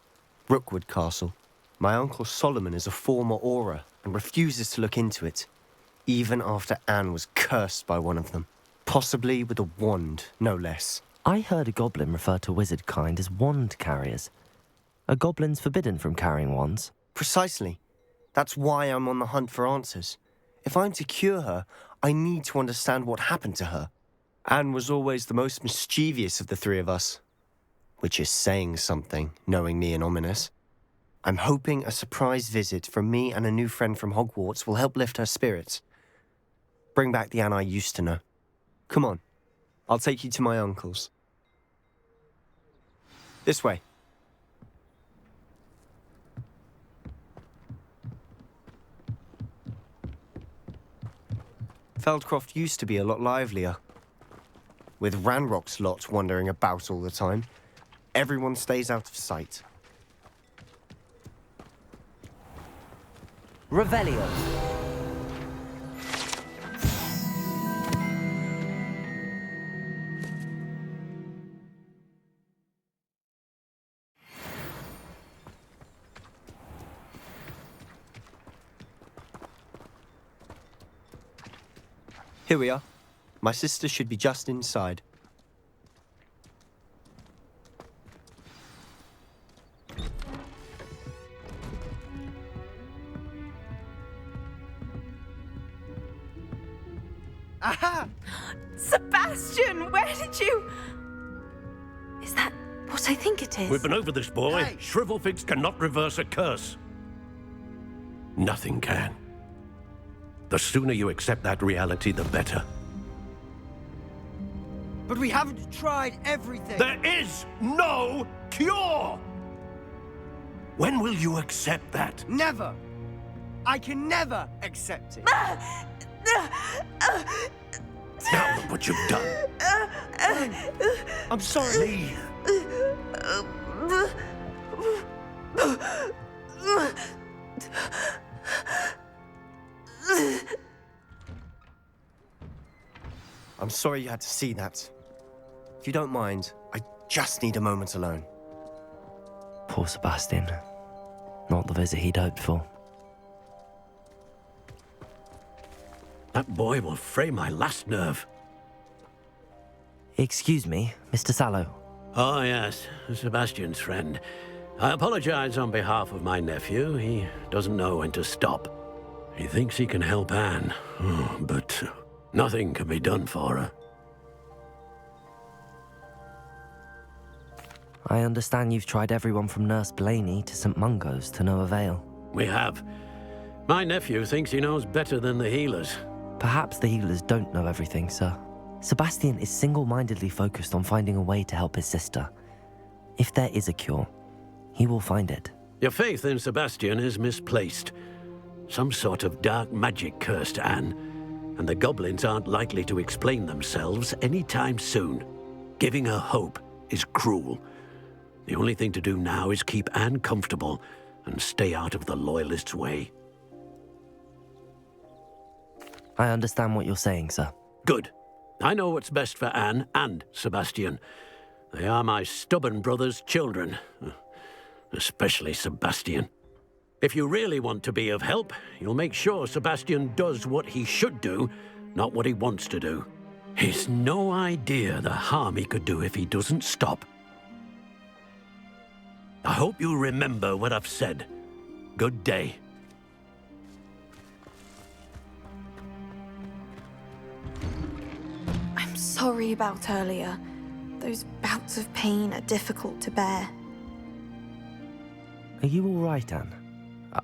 Rookwood Castle. My uncle Solomon is a former Auror and refuses to look into it, even after Anne was cursed by one of them. Possibly with a wand, no less. I heard a goblin refer to wizard kind as wand carriers. Are goblins forbidden from carrying wands? Precisely. That's why I'm on the hunt for answers. If I'm to cure her, I need to understand what happened to her. Anne was always the most mischievous of the three of us. Which is saying something, knowing me and Ominous. I'm hoping a surprise visit from me and a new friend from Hogwarts will help lift her spirits. Bring back the Anne I used to know. Come on, I'll take you to my uncle's. This way. Feldcroft used to be a lot livelier. With Ranrock's lot wandering about all the time, everyone stays out of sight. Revelio. Here we are. My sister should be just inside. Aha! Sebastian, where did you... Is that what I think it is? We've been over this, boy. Hey. Shrivelfigs cannot reverse a curse. Nothing can. The sooner you accept that reality, the better. But we haven't tried everything. There is no cure! When will you accept that? Never. I can never accept it. Now look what you've done. I'm sorry. I'm sorry you had to see that. If you don't mind, I just need a moment alone. Poor Sebastian. Not the visit he'd hoped for. That boy will fray my last nerve. Excuse me, Mr. Sallow. Oh, yes, Sebastian's friend. I apologize on behalf of my nephew. He doesn't know when to stop. He thinks he can help Anne, but nothing can be done for her. I understand you've tried everyone from Nurse Blaney to St. Mungo's to no avail. We have. My nephew thinks he knows better than the healers. Perhaps the healers don't know everything, sir. Sebastian is single-mindedly focused on finding a way to help his sister. If there is a cure, he will find it. Your faith in Sebastian is misplaced. Some sort of dark magic cursed Anne, and the goblins aren't likely to explain themselves anytime soon. Giving her hope is cruel. The only thing to do now is keep Anne comfortable and stay out of the Loyalists' way. I understand what you're saying, sir. Good. I know what's best for Anne and Sebastian. They are my stubborn brother's children. Especially Sebastian. If you really want to be of help, you'll make sure Sebastian does what he should do, not what he wants to do. He's no idea the harm he could do if he doesn't stop. I hope you remember what I've said. Good day. I'm sorry about earlier. Those bouts of pain are difficult to bear. Are you all right, Anne?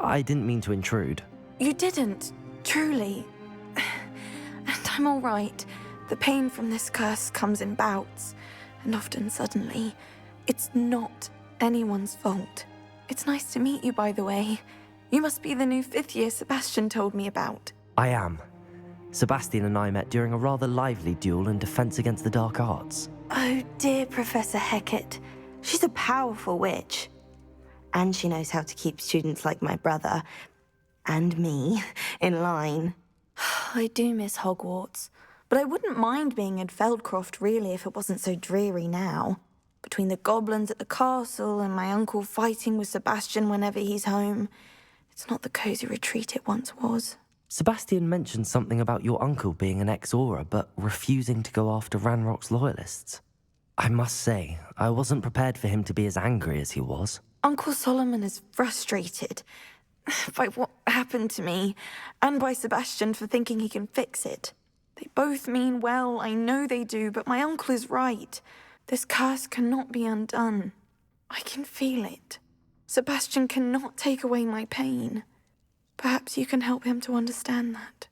I didn't mean to intrude. You didn't, truly. And I'm all right. The pain from this curse comes in bouts, and often suddenly. It's not anyone's fault. It's nice to meet you, by the way. You must be the new 5th year Sebastian told me about. I am. Sebastian and I met during a rather lively duel in Defense Against the Dark Arts. Oh dear, Professor Hecat. She's a powerful witch. And she knows how to keep students like my brother, and me, in line. I do miss Hogwarts, but I wouldn't mind being in Feldcroft, really, if it wasn't so dreary now. Between the goblins at the castle and my uncle fighting with Sebastian whenever he's home, it's not the cozy retreat it once was. Sebastian mentioned something about your uncle being an ex-Auror, but refusing to go after Ranrock's loyalists. I must say, I wasn't prepared for him to be as angry as he was. Uncle Solomon is frustrated by what happened to me, and by Sebastian for thinking he can fix it. They both mean well, I know they do, but my uncle is right. This curse cannot be undone. I can feel it. Sebastian cannot take away my pain. Perhaps you can help him to understand that.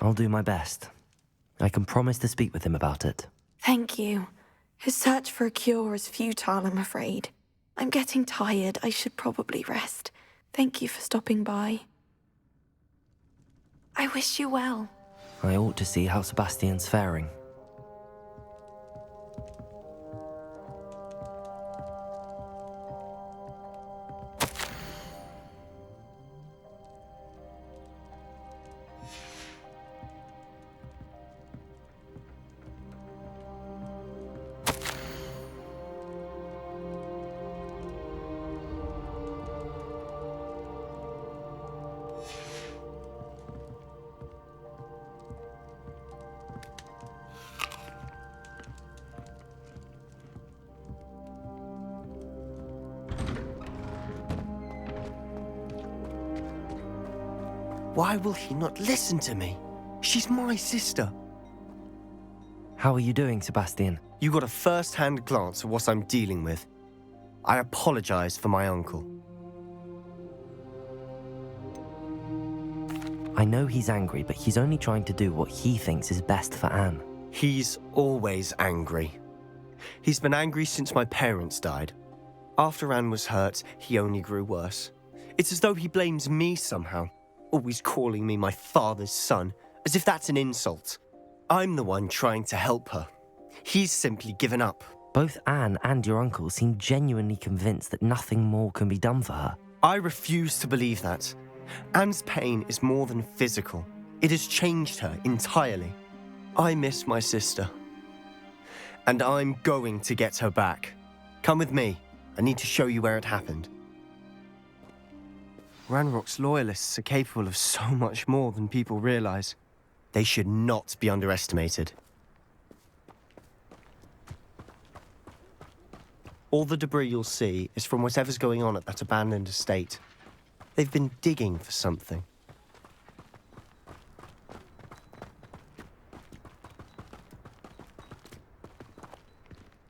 I'll do my best. I can promise to speak with him about it. Thank you. His search for a cure is futile, I'm afraid. I'm getting tired. I should probably rest. Thank you for stopping by. I wish you well. I ought to see how Sebastian's faring. Why will he not listen to me? She's my sister. How are you doing, Sebastian? You got a first-hand glance at what I'm dealing with. I apologize for my uncle. I know he's angry, but he's only trying to do what he thinks is best for Anne. He's always angry. He's been angry since my parents died. After Anne was hurt, he only grew worse. It's as though he blames me somehow, always calling me my father's son, as if that's an insult. I'm the one trying to help her. He's simply given up. Both Anne and your uncle seem genuinely convinced that nothing more can be done for her. I refuse to believe that. Anne's pain is more than physical. It has changed her entirely. I miss my sister. And I'm going to get her back. Come with me. I need to show you where it happened. Ranrock's loyalists are capable of so much more than people realize. They should not be underestimated. All the debris you'll see is from whatever's going on at that abandoned estate. They've been digging for something.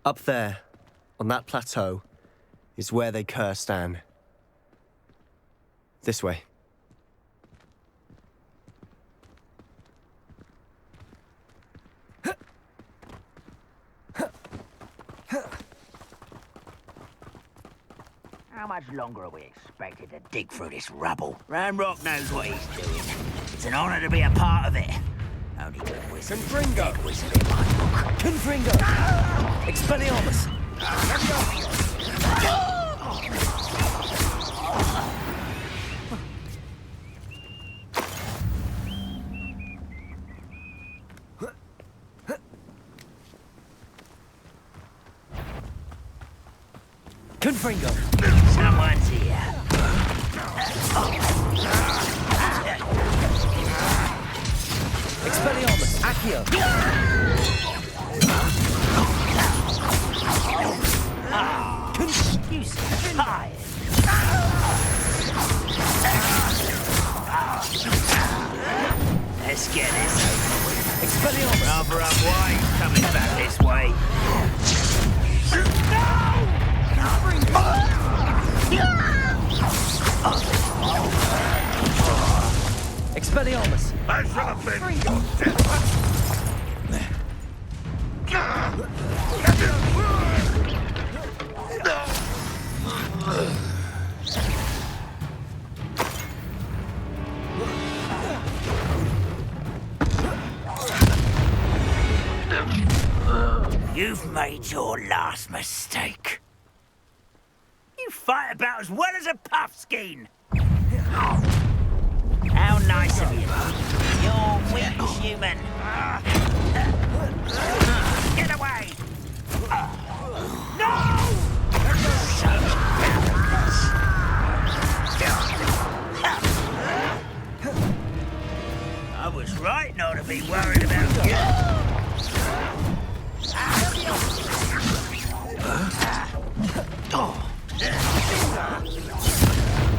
Up there, on that plateau, is where they cursed Anne. This way. How much longer are we expected to dig through this rubble? Ranrock knows what he's doing. It's an honor to be a part of it. Only to a wizard. Confringo! Wizard in my book. Confringo! Expelliarmus! Confringo! Someone's here. Expelliarmus! Accio! You seem tired. Let's get this over with. Expelliarmus! Rather up wide coming back this way. Expelliarmus! I shall have been your death. You've made your last mistake. You fight about as well as a puffskein. How nice of you. You're weak, human. Get away! No! I was right not to be worried about you.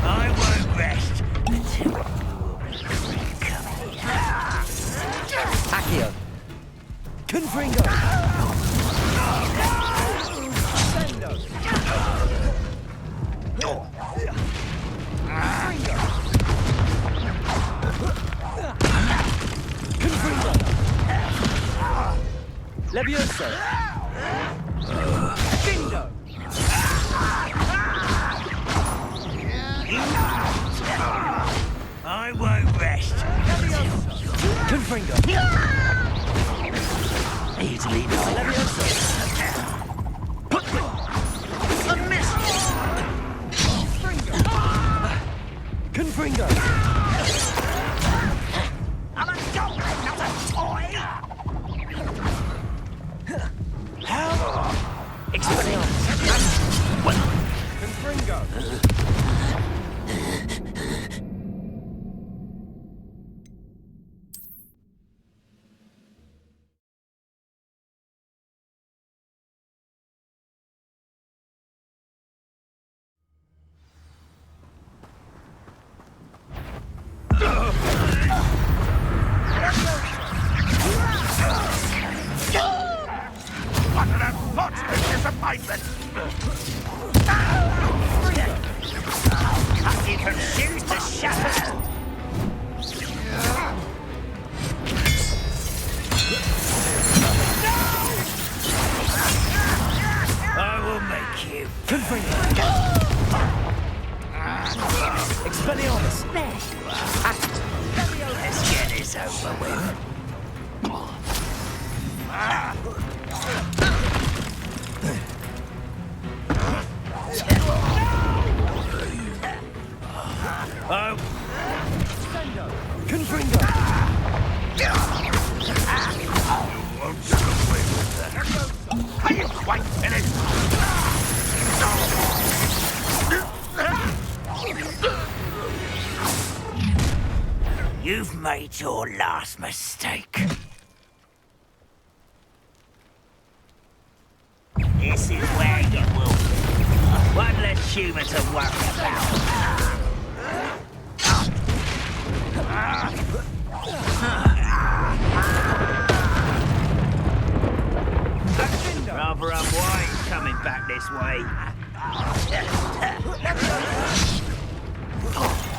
I won't rest until you come here. Accio! Confringo! Sendo! Confringo! Levioso! Findo! I won't rest. Confringo! Easily done. Levioso! A miss! Confringo! I'm a goblin, not a toy! How? Expelliarmus! Confringo! What an unfortunate disappointment! Cut you from shoes to shatter! I will make you. Expelliarmus! Let's get this over with. Oh. Confringo! You won't get away with that. Are you quite finished? You've made your last mistake. This is where you will be. One less human to worry about. Rather unwise coming back this way.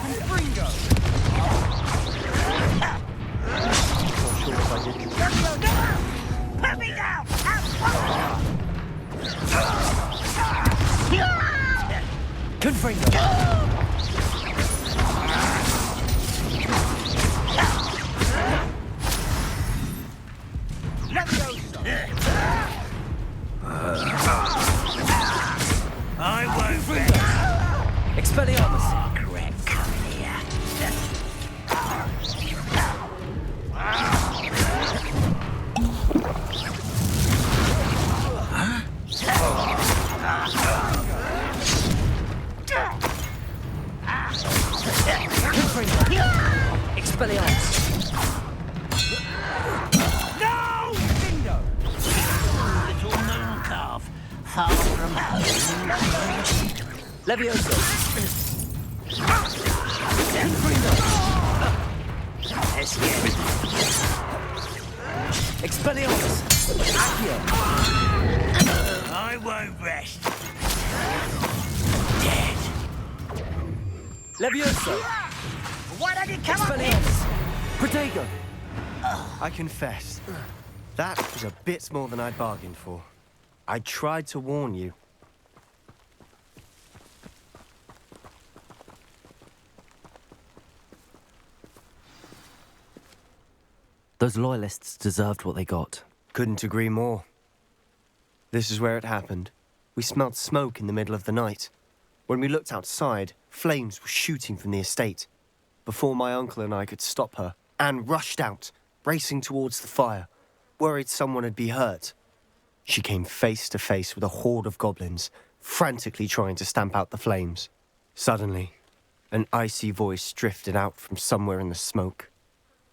Confringo! Put me down! Confringo! I won't bet. Expelliarmus! Correct, come here. Expelliarmus! No! Bingo! Little moon calf, far from home. Levioso! Let's get it. Expelliarmus! Accio! I won't rest. Dead. Levioso! Why don't you come up here? Expelliarmus! Protego! I confess, that was a bit more than I'd bargained for. I tried to warn you. Those loyalists deserved what they got. Couldn't agree more. This is where it happened. We smelled smoke in the middle of the night. When we looked outside, flames were shooting from the estate. Before my uncle and I could stop her, Anne rushed out, racing towards the fire, worried someone had been hurt. She came face to face with a horde of goblins, frantically trying to stamp out the flames. Suddenly, an icy voice drifted out from somewhere in the smoke.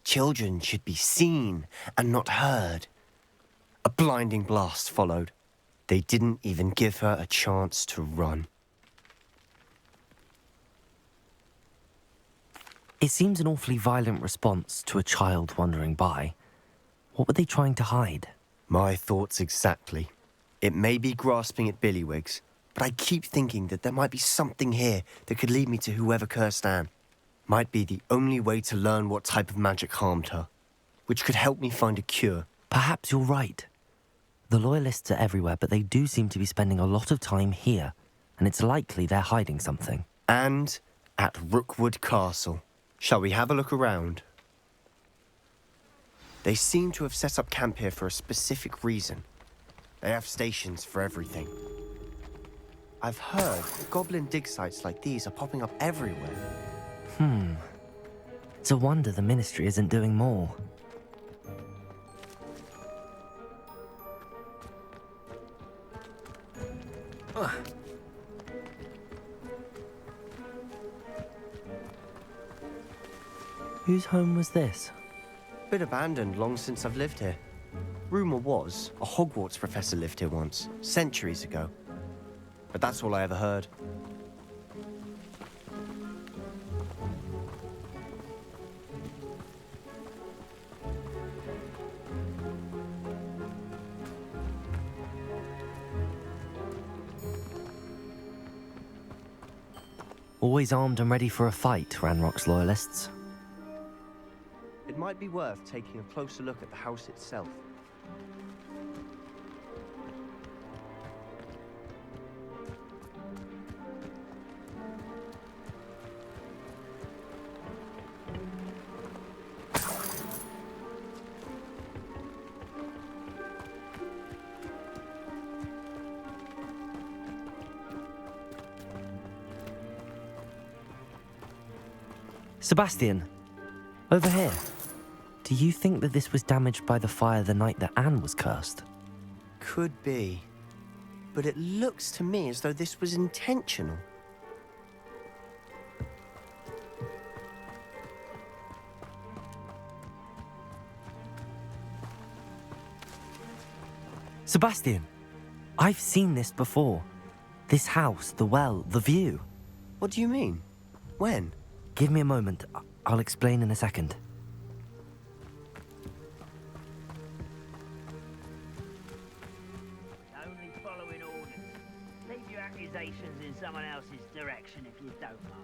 Children should be seen and not heard. A blinding blast followed. They didn't even give her a chance to run. It seems an awfully violent response to a child wandering by. What were they trying to hide? My thoughts exactly. It may be grasping at billywhigs, but I keep thinking that there might be something here that could lead me to whoever cursed Anne. Might be the only way to learn what type of magic harmed her, which could help me find a cure. Perhaps you're right. The Loyalists are everywhere, but they do seem to be spending a lot of time here, and it's likely they're hiding something. And at Rookwood Castle. Shall we have a look around? They seem to have set up camp here for a specific reason. They have stations for everything. I've heard goblin dig sites like these are popping up everywhere. It's a wonder the Ministry isn't doing more. Whose home was this? Bit abandoned long since I've lived here. Rumour was a Hogwarts professor lived here once, centuries ago. But that's all I ever heard. Always armed and ready for a fight, Ranrock's Loyalists. It might be worth taking a closer look at the house itself. Sebastian, over here. Do you think that this was damaged by the fire the night that Anne was cursed? Could be. But it looks to me as though this was intentional. Sebastian, I've seen this before. This house, the well, the view. What do you mean? When? Give me a moment. I'll explain in a second. Only following orders. Leave your accusations in someone else's direction if you don't mind.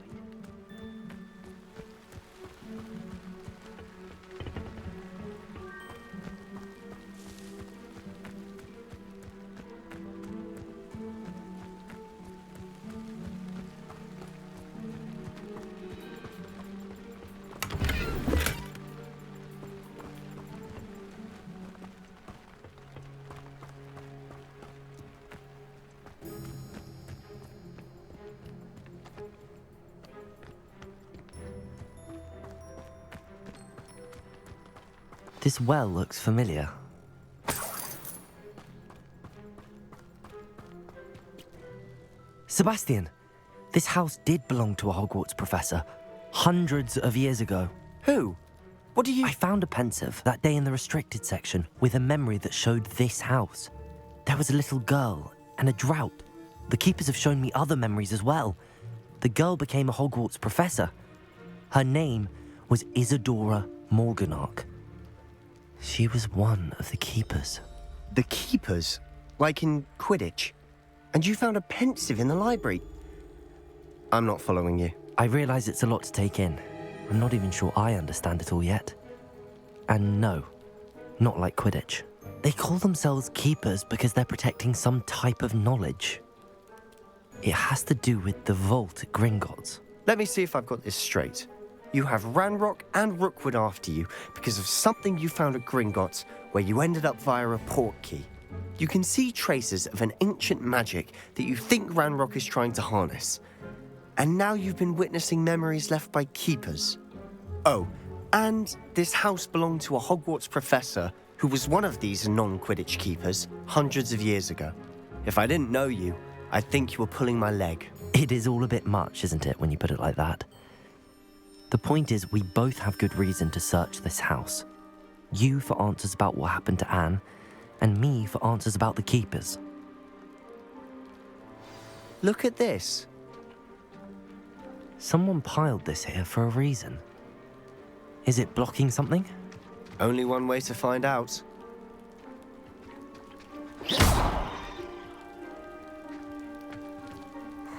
This well looks familiar. Sebastian, this house did belong to a Hogwarts professor, hundreds of years ago. Who? What do you... I found a pensive that day in the restricted section with a memory that showed this house. There was a little girl and a drought. The keepers have shown me other memories as well. The girl became a Hogwarts professor. Her name was Isadora Morganach. She was one of the keepers. The keepers? Like in Quidditch? And you found a pensive in the library? I'm not following you. I realize it's a lot to take in. I'm not even sure I understand it all yet. And no, not like Quidditch. They call themselves keepers because they're protecting some type of knowledge. It has to do with the vault at Gringotts. Let me see if I've got this straight. You have Ranrock and Rookwood after you because of something you found at Gringotts where you ended up via a port key. You can see traces of an ancient magic that you think Ranrock is trying to harness. And now you've been witnessing memories left by keepers. Oh, and this house belonged to a Hogwarts professor who was one of these non-Quidditch keepers hundreds of years ago. If I didn't know you, I'd think you were pulling my leg. It is all a bit much, isn't it, when you put it like that? The point is, we both have good reason to search this house. You for answers about what happened to Anne, and me for answers about the keepers. Look at this. Someone piled this here for a reason. Is it blocking something? Only one way to find out.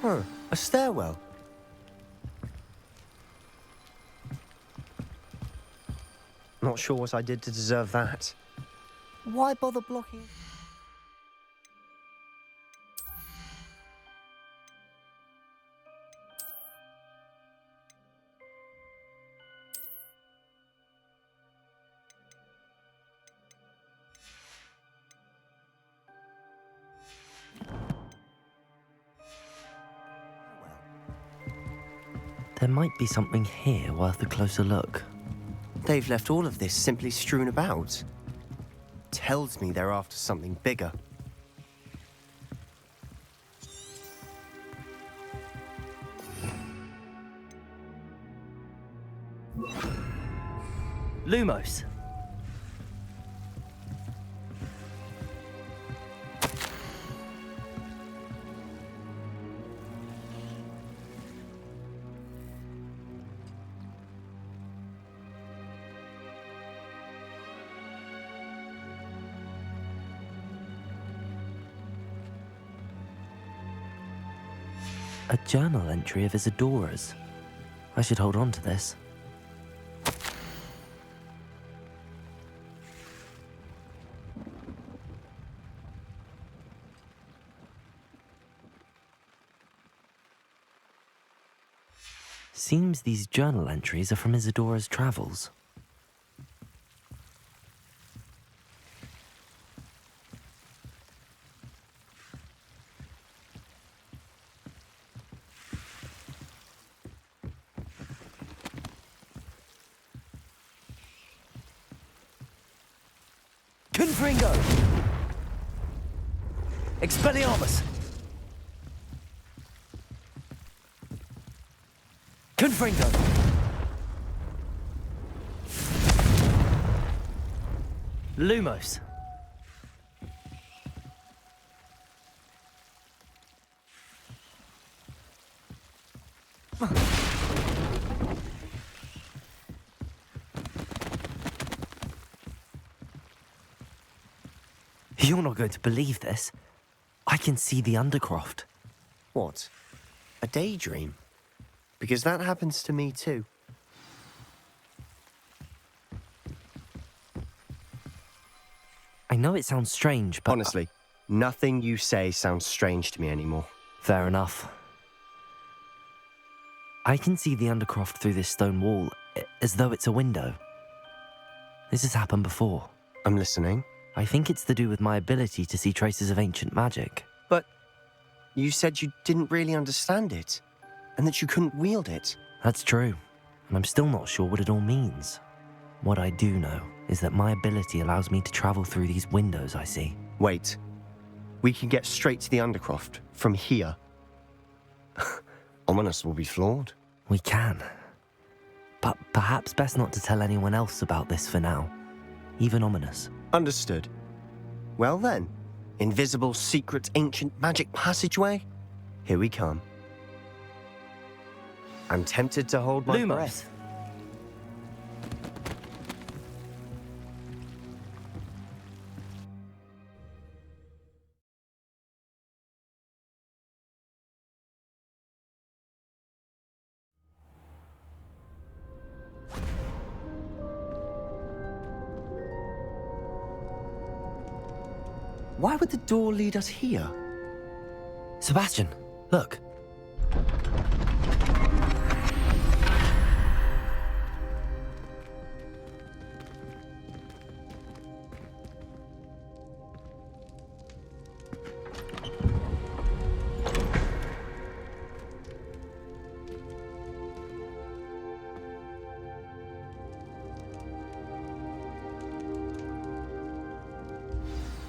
Huh, a stairwell. Not sure what I did to deserve that. Why bother blocking? There might be something here worth a closer look. They've left all of this simply strewn about. Tells me they're after something bigger. Lumos. A journal entry of Isadora's. I should hold on to this. Seems these journal entries are from Isadora's travels. Confringo! Expelliarmus! Confringo! Lumos! You're not going to believe this. I can see the Undercroft. What? A daydream? Because that happens to me too. I know it sounds strange, but... Honestly, nothing you say sounds strange to me anymore. Fair enough. I can see the Undercroft through this stone wall, as though it's a window. This has happened before. I'm listening. I think it's to do with my ability to see traces of ancient magic. But you said you didn't really understand it, and that you couldn't wield it. That's true, and I'm still not sure what it all means. What I do know is that my ability allows me to travel through these windows I see. Wait. We can get straight to the Undercroft from here. Ominous will be flawed. We can. But perhaps best not to tell anyone else about this for now. Even Ominous. Understood. Well then, invisible, secret, ancient magic passageway? Here we come. I'm tempted to hold my breath. Why would the door lead us here? Sebastian, look.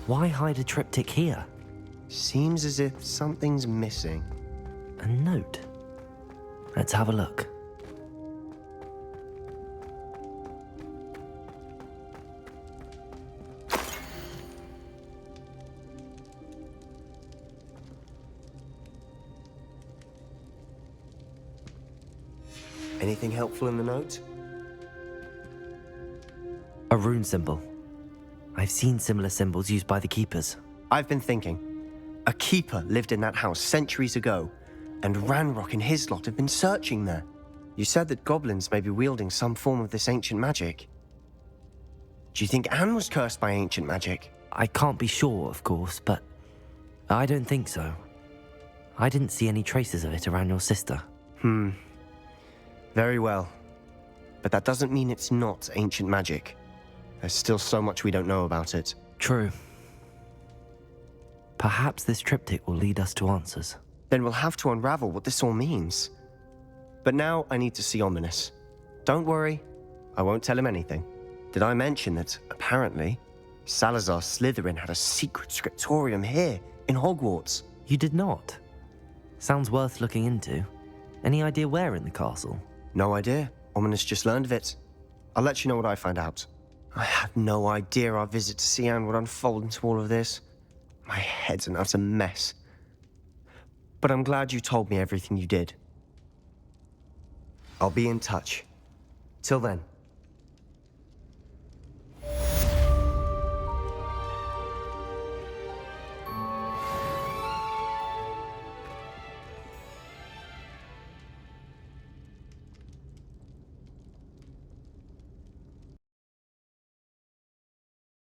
Why hide a triptych here? Seems as if something's missing. A note. Let's have a look. Anything helpful in the note? A rune symbol. I've seen similar symbols used by the keepers. I've been thinking. A keeper lived in that house centuries ago, and Ranrock and his lot have been searching there. You said that goblins may be wielding some form of this ancient magic. Do you think Anne was cursed by ancient magic? I can't be sure, of course, but I don't think so. I didn't see any traces of it around your sister. Very well. But that doesn't mean it's not ancient magic. There's still so much we don't know about it. True. Perhaps this triptych will lead us to answers. Then we'll have to unravel what this all means. But now I need to see Ominous. Don't worry, I won't tell him anything. Did I mention that, apparently, Salazar Slytherin had a secret scriptorium here, in Hogwarts? You did not? Sounds worth looking into. Any idea where in the castle? No idea. Ominous just learned of it. I'll let you know what I find out. I had no idea our visit to see Anne would unfold into all of this. My head's an utter mess. But I'm glad you told me everything you did. I'll be in touch. Till then.